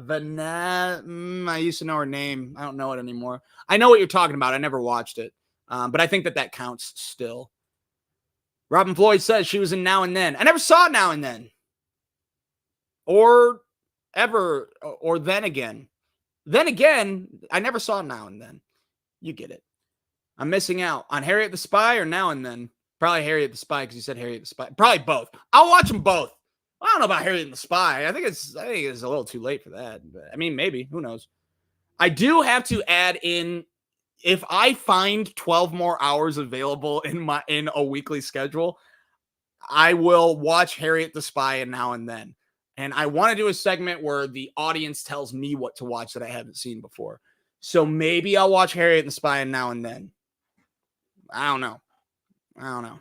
used to know her name. I don't know it anymore. I know what you're talking about. I never watched it. But I think that counts still. Robin Floyd says she was in Now and Then. I never saw Now and Then. Or ever, or Then Again. Then Again, I never saw Now and Then. You get it. I'm missing out on Harriet the Spy or Now and Then. Probably Harriet the Spy because you said Harriet the Spy. Probably both. I'll watch them both. I don't know about Harriet and the Spy. I think it's a little too late for that. But, I mean, maybe. Who knows? I do have to add in, if I find 12 more hours available in a weekly schedule, I will watch Harriet the Spy and Now and Then. And I want to do a segment where the audience tells me what to watch that I haven't seen before. So maybe I'll watch Harriet the Spy and Now and Then. I don't know.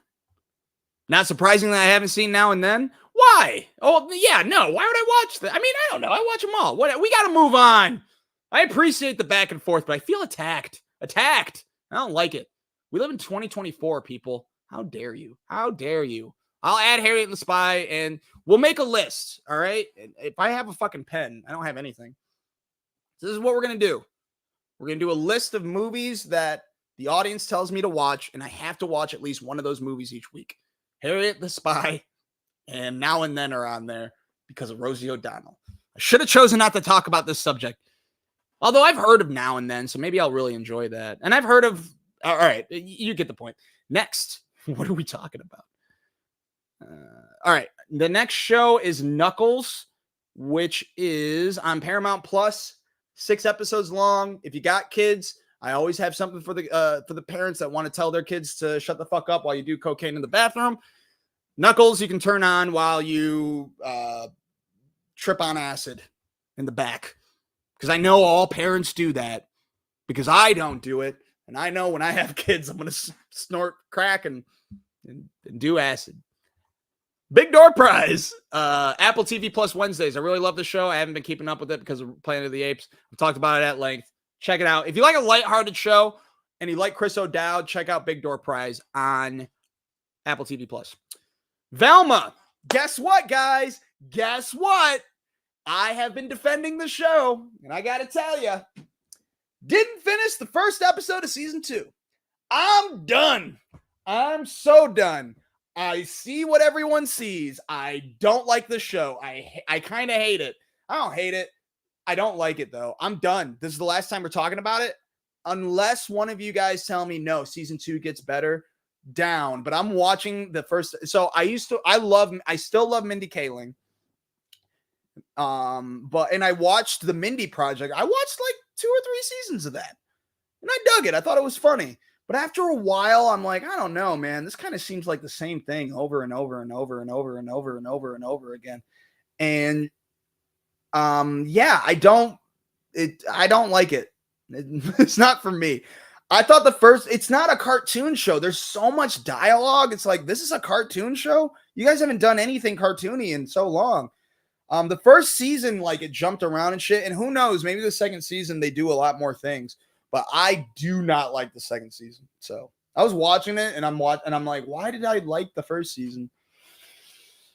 Not surprising that I haven't seen Now and Then. Why? Oh, yeah, no. Why would I watch that? I mean, I don't know. I watch them all. We got to move on. I appreciate the back and forth, but I feel attacked. I don't like it. We live in 2024, people. How dare you? I'll add Harriet and the Spy, and we'll make a list, all right? If I have a fucking pen, I don't have anything. So this is what we're going to do. We're going to do a list of movies that the audience tells me to watch, and I have to watch at least one of those movies each week. Harriet the Spy and Now and Then are on there because of Rosie O'Donnell. I should have chosen not to talk about this subject. Although I've heard of Now and Then, so maybe I'll really enjoy that. And I've heard of... All right, you get the point. Next, what are we talking about? All right, the next show is Knuckles, which is on Paramount Plus, 6 episodes long. If you got kids, I always have something for the parents that want to tell their kids to shut the fuck up while you do cocaine in the bathroom. Knuckles, you can turn on while you trip on acid in the back. Because I know all parents do that. Because I don't do it. And I know when I have kids, I'm going to snort crack and do acid. Big Door Prize. Apple TV Plus Wednesdays. I really love the show. I haven't been keeping up with it because of Planet of the Apes. I've talked about it at length. Check it out. If you like a lighthearted show and you like Chris O'Dowd, check out Big Door Prize on Apple TV Plus. Velma. Guess what, guys? Guess what? I have been defending the show, and I got to tell you, didn't finish the first episode of season 2. I'm done. I'm so done. I see what everyone sees. I don't like the show. I kind of hate it. I don't hate it. I don't like it, though. I'm done. This is the last time we're talking about it. Unless one of you guys tell me, no, season 2 gets better, down. But I'm watching the first. So I still love Mindy Kaling. And I watched the Mindy Project. I watched like 2 or 3 seasons of that. And I dug it. I thought it was funny. But after a while, I'm like, I don't know, man. This kind of seems like the same thing over and over and over and over and over and over and over again. And yeah, I don't like it. It's not for me. I thought it's not a cartoon show. There's so much dialogue. It's like, this is a cartoon show? You guys haven't done anything cartoony in so long. The first season, like, it jumped around and shit. And who knows, maybe the second season they do a lot more things. But I do not like the second season. So I was watching it and I'm like, why did I like the first season?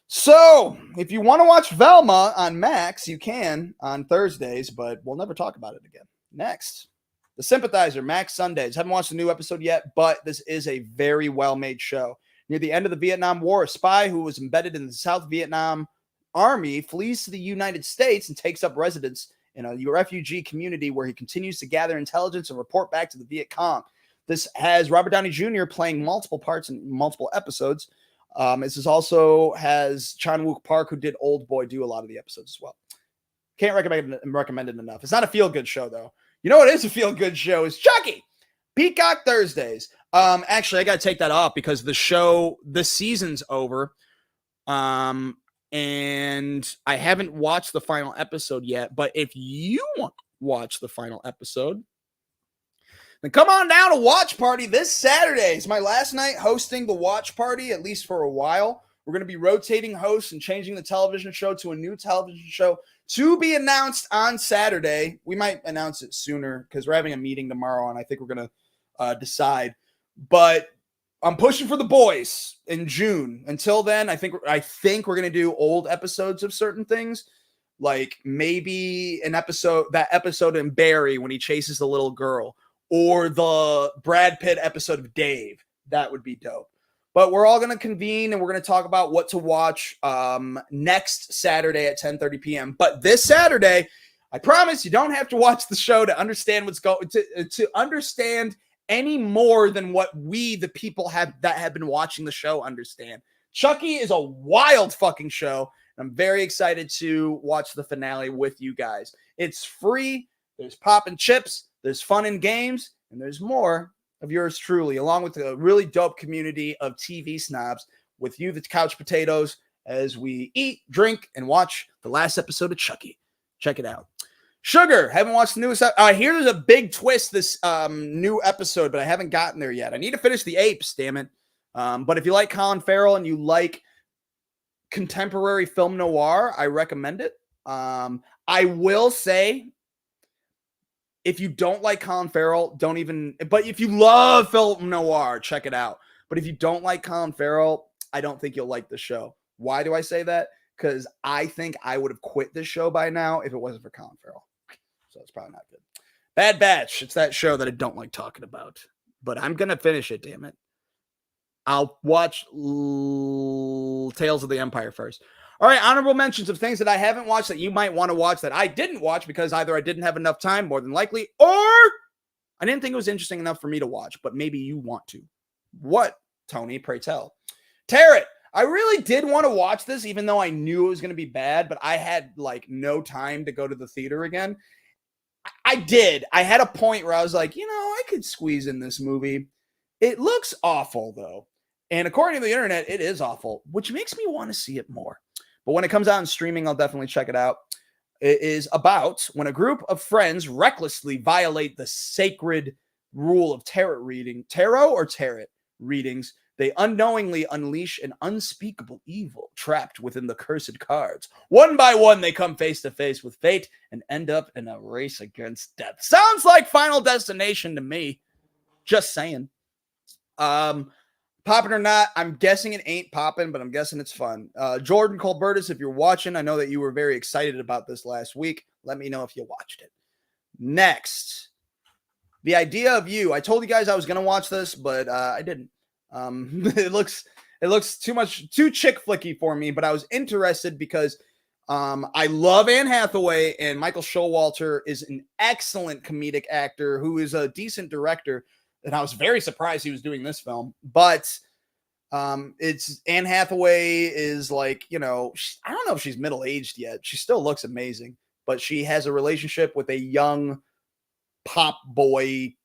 So if you want to watch Velma on Max, you can on Thursdays, but we'll never talk about it again. Next, The Sympathizer, Max Sundays. Haven't watched a new episode yet, but this is a very well-made show. Near the end of the Vietnam War, a spy who was embedded in the South Vietnam Army flees to the United States and takes up residence in a refugee community where he continues to gather intelligence and report back to the Viet Cong. This has Robert Downey Jr. playing multiple parts in multiple episodes. This is also has Chan-wook Park, who did Old Boy, do a lot of the episodes as well. Can't recommend it enough. It's not a feel-good show, though. You know what is a feel-good show is Chucky. Peacock Thursdays. Actually, I got to take that off because the season's over. And I haven't watched the final episode yet. But if you want to watch the final episode, then come on down to Watch Party this Saturday. It's my last night hosting the Watch Party, at least for a while. We're going to be rotating hosts and changing the television show to a new television show to be announced on Saturday. We might announce it sooner because we're having a meeting tomorrow, and I think we're going to decide. But I'm pushing for The Boys in June. Until then, I think we're going to do old episodes of certain things. Like maybe that episode in Barry when he chases the little girl. Or the Brad Pitt episode of Dave. That would be dope. But we're all going to convene and we're going to talk about what to watch next Saturday at 10:30 p.m. But this Saturday, I promise you don't have to watch the show to understand what's going to understand any more than what we, the people that have been watching the show, understand. Chucky is a wild fucking show. And I'm very excited to watch the finale with you guys. It's free. There's Poppin' chips. There's fun and games, and there's more of yours truly, along with a really dope community of TV snobs with you, the couch potatoes, as we eat, drink, and watch the last episode of Chucky. Check it out. Sugar, haven't watched the newest. I hear there's a big twist this new episode, but I haven't gotten there yet. I need to finish The Apes, damn it. But if you like Colin Farrell and you like contemporary film noir, I recommend it. I will say, if you don't like Colin Farrell, but if you love film noir, check it out. But if you don't like Colin Farrell, I don't think you'll like the show. Why do I say that? Because I think I would have quit this show by now if it wasn't for Colin Farrell. So it's probably not good. Bad Batch. It's that show that I don't like talking about. But I'm going to finish it, damn it. I'll watch Tales of the Empire first. All right, honorable mentions of things that I haven't watched that you might want to watch that I didn't watch because either I didn't have enough time, more than likely, or I didn't think it was interesting enough for me to watch, but maybe you want to. What, Tony? Pray tell. Tarot. I really did want to watch this, even though I knew it was going to be bad, but I had no time to go to the theater again. I did. I had a point where I was like, I could squeeze in this movie. It looks awful, though. And according to the internet, it is awful, which makes me want to see it more. But when it comes out in streaming, I'll definitely check it out. It is about when a group of friends recklessly violate the sacred rule of tarot readings. They unknowingly unleash an unspeakable evil trapped within the cursed cards. One by one, they come face to face with fate and end up in a race against death. Sounds like Final Destination to me. Just saying. Poppin' or not, I'm guessing it ain't poppin', but I'm guessing it's fun. Jordan Colbertus, if you're watching, I know that you were very excited about this last week. Let me know if you watched it. Next, The Idea of You. I told you guys I was going to watch this, but I didn't. It looks too chick flicky for me, but I was interested because I love Anne Hathaway, and Michael Showalter is an excellent comedic actor who is a decent director. And I was very surprised he was doing this film, but it's Anne Hathaway is I don't know if she's middle-aged yet. She still looks amazing, but she has a relationship with a young pop boy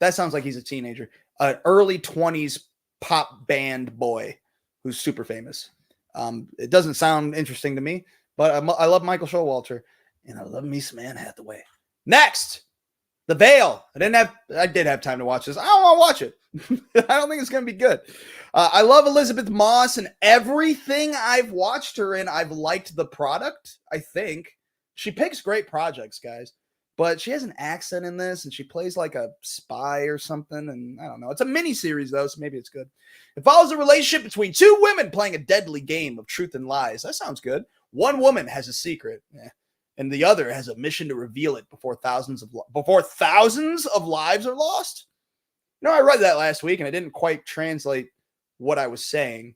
That sounds like he's a teenager. An early 20s pop band boy who's super famous. It doesn't sound interesting to me, but I love Michael Showalter, and I love me some Anne Hathaway. Next, The Veil. I did have time to watch this. I don't want to watch it. I don't think it's going to be good. I love Elizabeth Moss, and everything I've watched her in, I've liked the product, I think. She picks great projects, guys. But she has an accent in this, and she plays like a spy or something, and I don't know. It's a mini-series, though, so maybe it's good. It follows a relationship between two women playing a deadly game of truth and lies. That sounds good. One woman has a secret, and the other has a mission to reveal it before thousands of lives are lost. You know, I read that last week, and I didn't quite translate what I was saying.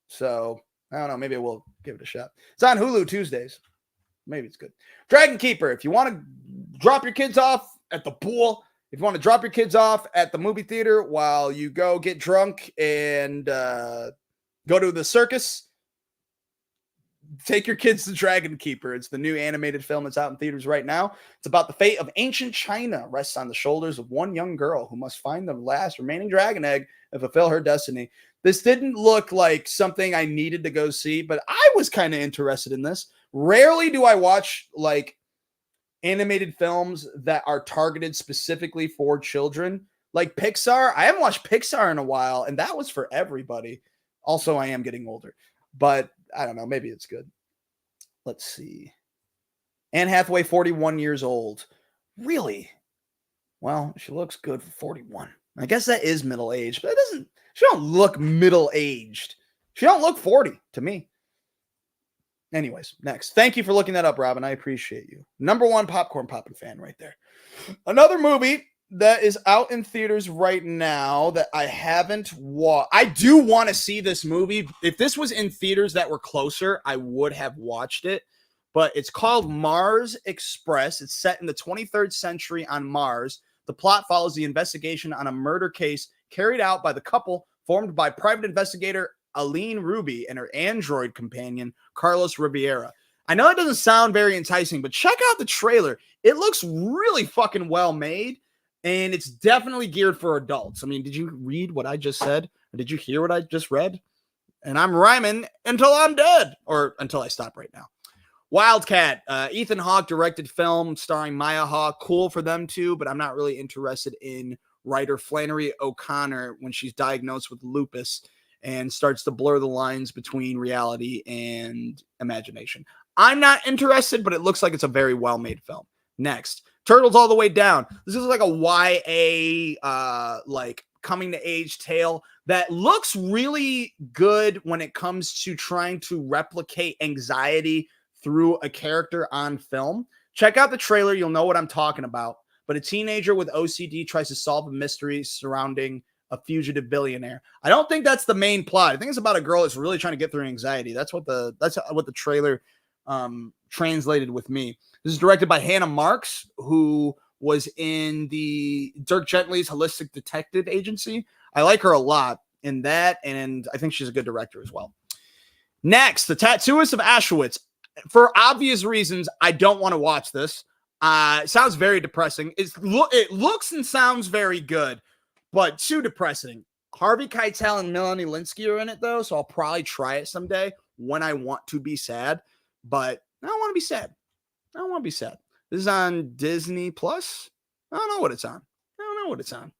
So, I don't know. Maybe I will give it a shot. It's on Hulu Tuesdays. Maybe it's good. Dragon Keeper. If you want to drop your kids off at the pool, if you want to drop your kids off at the movie theater while you go get drunk and go to the circus, take your kids to Dragon Keeper. It's the new animated film that's out in theaters right now. It's about the fate of ancient China rests on the shoulders of one young girl who must find the last remaining dragon egg and fulfill her destiny. This didn't look like something I needed to go see, but I was kind of interested in this. Rarely do I watch like animated films that are targeted specifically for children. Like Pixar, I haven't watched Pixar in a while, and that was for everybody. Also, I am getting older, but I don't know. Maybe it's good. Let's see. Anne Hathaway, 41 years old. Really? Well, she looks good for 41. I guess that is middle-aged, but she don't look middle-aged. She don't look 40 to me. Anyways, next. Thank you for looking that up, Robin. I appreciate you. Number one Poppin fan right there. Another movie that is out in theaters right now that I haven't watched. I do want to see this movie. If this was in theaters that were closer, I would have watched it. But it's called Mars Express. It's set in the 23rd century on Mars. The plot follows the investigation on a murder case carried out by the couple formed by private investigator Aline Ruby and her android companion, Carlos Riviera. I know that doesn't sound very enticing, but check out the trailer. It looks really fucking well made, and it's definitely geared for adults. I mean, did you read what I just said? Or did you hear what I just read? And I'm rhyming until I'm dead, or until I stop right now. Wildcat, Ethan Hawke directed film starring Maya Hawke. Cool for them too, but I'm not really interested in writer Flannery O'Connor when she's diagnosed with lupus and starts to blur the lines between reality and imagination. I'm not interested, but it looks like it's a very well-made film. Next, Turtles All the Way Down. This is like a YA, like coming-to-age tale that looks really good when it comes to trying to replicate anxiety through a character on film. Check out the trailer. You'll know what I'm talking about. But a teenager with OCD tries to solve a mystery surrounding a fugitive billionaire. I don't think that's the main plot. I think it's about a girl that's really trying to get through anxiety. That's what the trailer translated with me. This is directed by Hannah Marks, who was in the Dirk Gently's Holistic Detective Agency. I like her a lot in that, and I think she's a good director as well. Next, The Tattooist of Auschwitz. For obvious reasons, I don't want to watch this. It sounds very depressing. It looks and sounds very good, but too depressing. Harvey Keitel and Melanie Linsky are in it, though, so I'll probably try it someday when I want to be sad. But I don't want to be sad. I don't want to be sad. This is on Disney Plus. I don't know what it's on.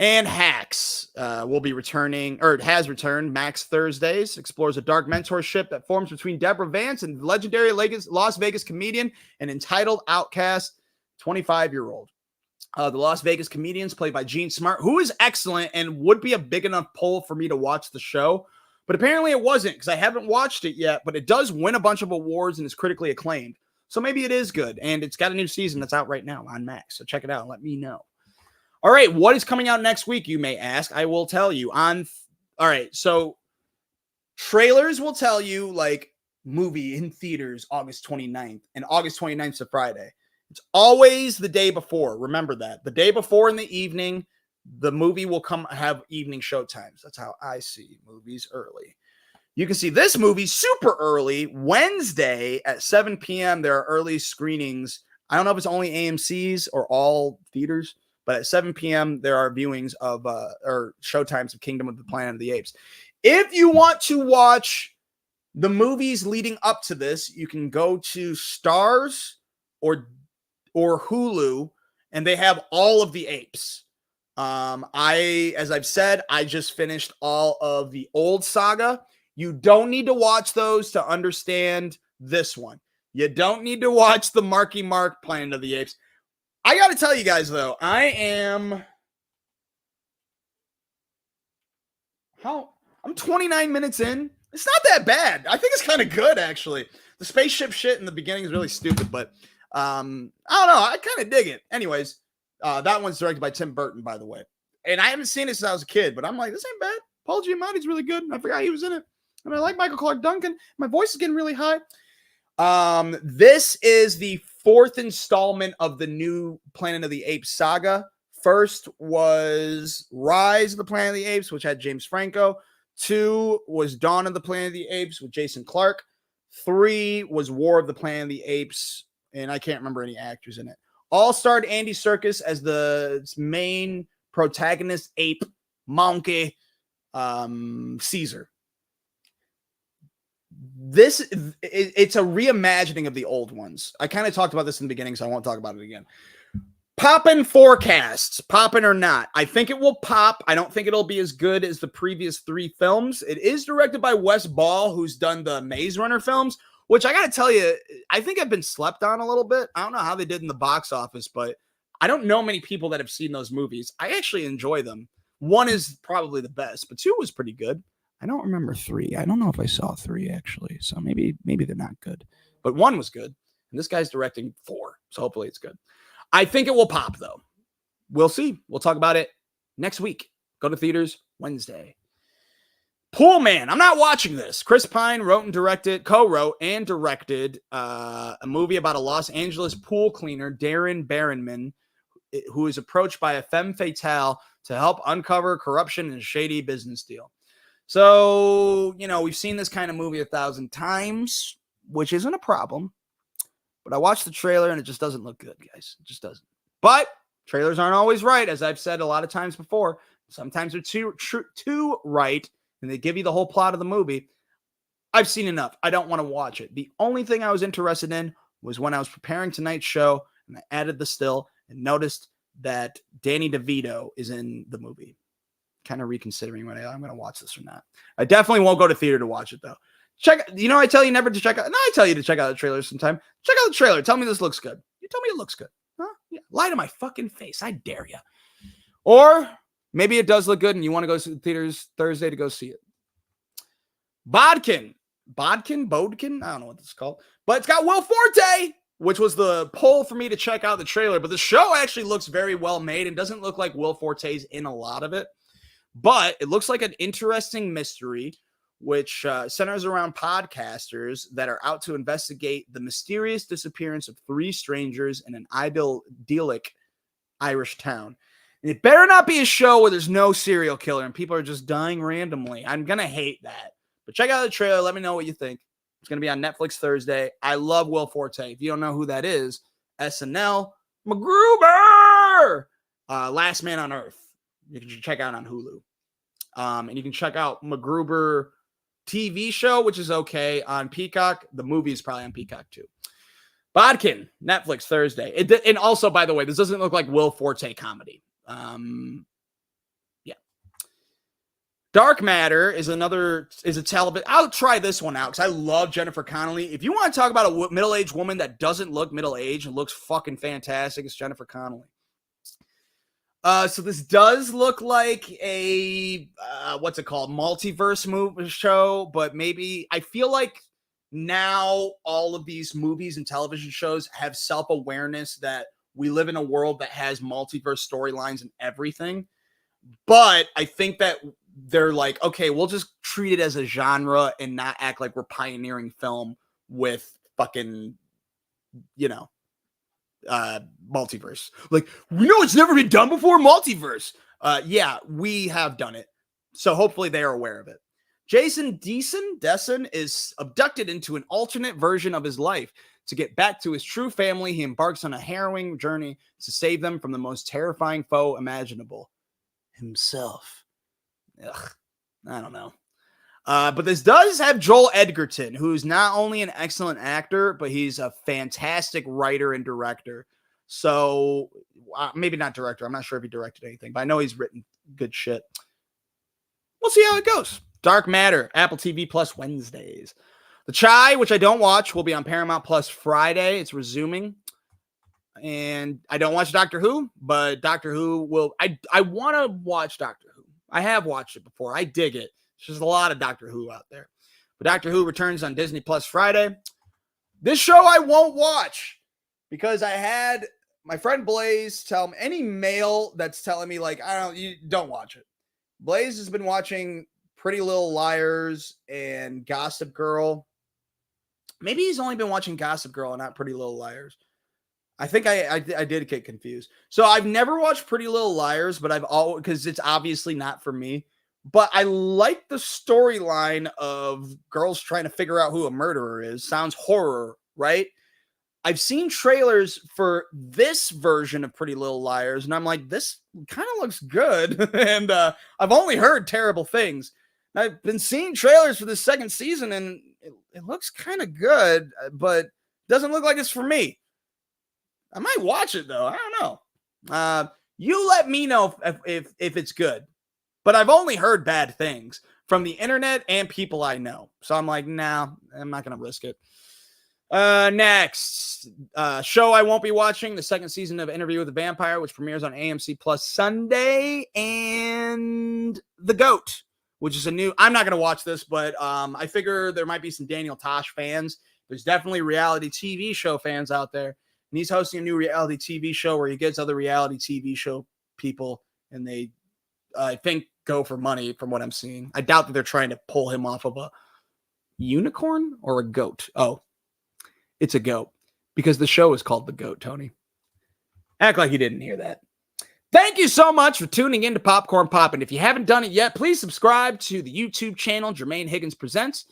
And Hacks will be returning, or it has returned. Max Thursdays explores a dark mentorship that forms between Deborah Vance and legendary Las Vegas comedian and entitled outcast 25-year-old. The Las Vegas comedians played by Gene Smart, who is excellent and would be a big enough pull for me to watch the show. But apparently it wasn't, because I haven't watched it yet, but it does win a bunch of awards and is critically acclaimed. So maybe it is good. And it's got a new season that's out right now on Max. So check it out and let me know. All right, what is coming out next week, you may ask? I will tell you. All right, so trailers will tell you, like, movie in theaters August 29th, and August 29th is a Friday. It's always the day before. Remember that. The day before in the evening, the movie will have evening show times. That's how I see movies early. You can see this movie super early, Wednesday at 7 p.m. There are early screenings. I don't know if it's only AMC's or all theaters, But at 7 p.m., there are viewings of or showtimes of Kingdom of the Planet of the Apes. If you want to watch the movies leading up to this, you can go to Stars or Hulu, and they have all of the apes. As I've said, I just finished all of the old saga. You don't need to watch those to understand this one. You don't need to watch the Marky Mark Planet of the Apes. I got to tell you guys, though, I'm 29 minutes in. It's not that bad. I think it's kind of good, actually. The spaceship shit in the beginning is really stupid, but I don't know. I kind of dig it. Anyways, that one's directed by Tim Burton, by the way. And I haven't seen it since I was a kid, but I'm like, this ain't bad. Paul Giamatti's really good. I forgot he was in it. And I like Michael Clark Duncan. My voice is getting really high. This is the 4th installment of the new Planet of the Apes saga. First was Rise of the Planet of the Apes, which had James Franco. 2 was Dawn of the Planet of the Apes with Jason Clarke. 3 was War of the Planet of the Apes, and I can't remember any actors in it. All starred Andy Serkis as the main protagonist ape, monkey, Caesar. It's a reimagining of the old ones. I kind of talked about this in the beginning, so I won't talk about it again. Poppin forecasts, poppin or not. I think it will pop. I don't think it'll be as good as the previous 3 films. It is directed by Wes Ball, who's done the Maze Runner films, which I got to tell you, I think I've been slept on a little bit. I don't know how they did in the box office, but I don't know many people that have seen those movies. I actually enjoy them. 1 is probably the best, but 2 was pretty good. I don't remember 3. I don't know if I saw 3, actually, so maybe they're not good. But 1 was good, and this guy's directing 4, so hopefully it's good. I think it will pop, though. We'll see. We'll talk about it next week. Go to theaters Wednesday. Pool Man. I'm not watching this. Chris Pine co-wrote and directed a movie about a Los Angeles pool cleaner, Darren Barronman, who is approached by a femme fatale to help uncover corruption and a shady business deal. So, we've seen this kind of movie 1,000 times, which isn't a problem. But I watched the trailer and it just doesn't look good, guys. It just doesn't. But trailers aren't always right, as I've said a lot of times before. Sometimes they're too right, and they give you the whole plot of the movie. I've seen enough. I don't want to watch it. The only thing I was interested in was when I was preparing tonight's show, and I added the still and noticed that Danny DeVito is in the movie. Kind of reconsidering whether I'm going to watch this or not. I definitely won't go to theater to watch it, though. I tell you never to check out. No, I tell you to check out the trailer sometime. Check out the trailer. Tell me this looks good. You tell me it looks good. Huh? Yeah. Lie to my fucking face. I dare you. Or maybe it does look good and you want to go to the theaters Thursday to go see it. Bodkin. I don't know what this is called. But it's got Will Forte, which was the poll for me to check out the trailer. But the show actually looks very well made and doesn't look like Will Forte's in a lot of it. But it looks like an interesting mystery, which centers around podcasters that are out to investigate the mysterious disappearance of 3 strangers in an idyllic Irish town. And it better not be a show where there's no serial killer and people are just dying randomly. I'm going to hate that. But check out the trailer. Let me know what you think. It's going to be on Netflix Thursday. I love Will Forte. If you don't know who that is, SNL, MacGruber, Last Man on Earth. You can check out on Hulu. And you can check out MacGruber TV show, which is okay, on Peacock. The movie is probably on Peacock too. Bodkin, Netflix Thursday. And also, by the way, this doesn't look like Will Forte comedy. Yeah. Dark Matter is a television. I'll try this one out because I love Jennifer Connelly. If you want to talk about a middle-aged woman that doesn't look middle-aged and looks fucking fantastic, it's Jennifer Connelly. So this does look like a, multiverse movie show, but maybe I feel like now all of these movies and television shows have self-awareness that we live in a world that has multiverse storylines and everything. But I think that they're like, okay, we'll just treat it as a genre and not act like we're pioneering film with fucking, multiverse. Like, we know it's never been done before, multiverse. Yeah, we have done it. So hopefully they are aware of it. Jason Dessen is abducted into an alternate version of his life. To get back to his true family, he embarks on a harrowing journey to save them from the most terrifying foe imaginable, himself. Ugh, I don't know. But this does have Joel Edgerton, who's not only an excellent actor, but he's a fantastic writer and director. So maybe not director. I'm not sure if he directed anything, but I know he's written good shit. We'll see how it goes. Dark Matter, Apple TV Plus Wednesdays. The Chai, which I don't watch, will be on Paramount Plus Friday. It's resuming. And I don't watch Doctor Who, but Doctor Who will... I want to watch Doctor Who. I have watched it before. I dig it. There's just a lot of Doctor Who out there. But Doctor Who returns on Disney Plus Friday. This show I won't watch because I had my friend Blaze tell me, any male that's telling me, like, you don't watch it. Blaze has been watching Pretty Little Liars and Gossip Girl. Maybe he's only been watching Gossip Girl and not Pretty Little Liars. I think I did get confused. So I've never watched Pretty Little Liars, but I've always, because it's obviously not for me. But I like the storyline of girls trying to figure out who a murderer is. Sounds horror, right? I've seen trailers for this version of Pretty Little Liars, and I'm like, this kind of looks good. And I've only heard terrible things. I've been seeing trailers for the second season, and it looks kind of good, but doesn't look like it's for me. I might watch it, though. I don't know. You let me know if it's good. But I've only heard bad things from the internet and people I know. So I'm like, nah, I'm not going to risk it. Next, show I won't be watching, the second season of Interview with the Vampire, which premieres on AMC Plus Sunday, and The GOAT, which is a new... I'm not going to watch this, but I figure there might be some Daniel Tosh fans. There's definitely reality TV show fans out there. And he's hosting a new reality TV show where he gets other reality TV show people, and they, I think, go for money from what I'm seeing. I doubt that they're trying to pull him off of a unicorn or a goat. Oh, it's a goat because the show is called The GOAT, Tony. Act like you didn't hear that. Thank you so much for tuning in to Popcorn Poppin'. If you haven't done it yet, please subscribe to the YouTube channel Jermaine Higgins Presents,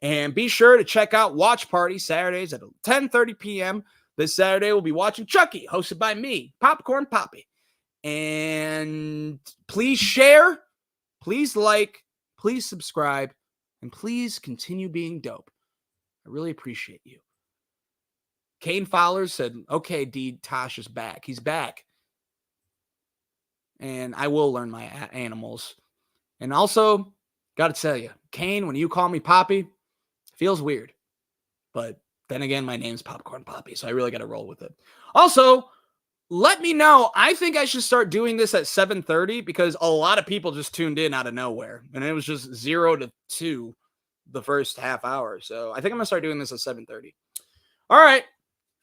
and be sure to check out Watch Party Saturdays at 10:30 p.m. This Saturday, we'll be watching Chucky, hosted by me, Popcorn Poppy. And please share, please like, please subscribe, and please continue being dope. I really appreciate you. Kane Fowler said, okay, Deed, Tosh is back. He's back. And I will learn my animals. And also, got to tell you, Kane, when you call me Poppy, feels weird. But then again, my name's Popcorn Poppy, so I really got to roll with it. Also, let me know. I think I should start doing this at 7:30 because a lot of people just tuned in out of nowhere. And it was just 0 to 2 the first half hour. So I think I'm going to start doing this at 7:30. All right.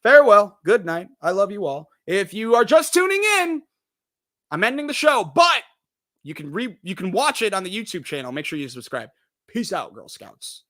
Farewell. Good night. I love you all. If you are just tuning in, I'm ending the show, but you can watch it on the YouTube channel. Make sure you subscribe. Peace out, Girl Scouts.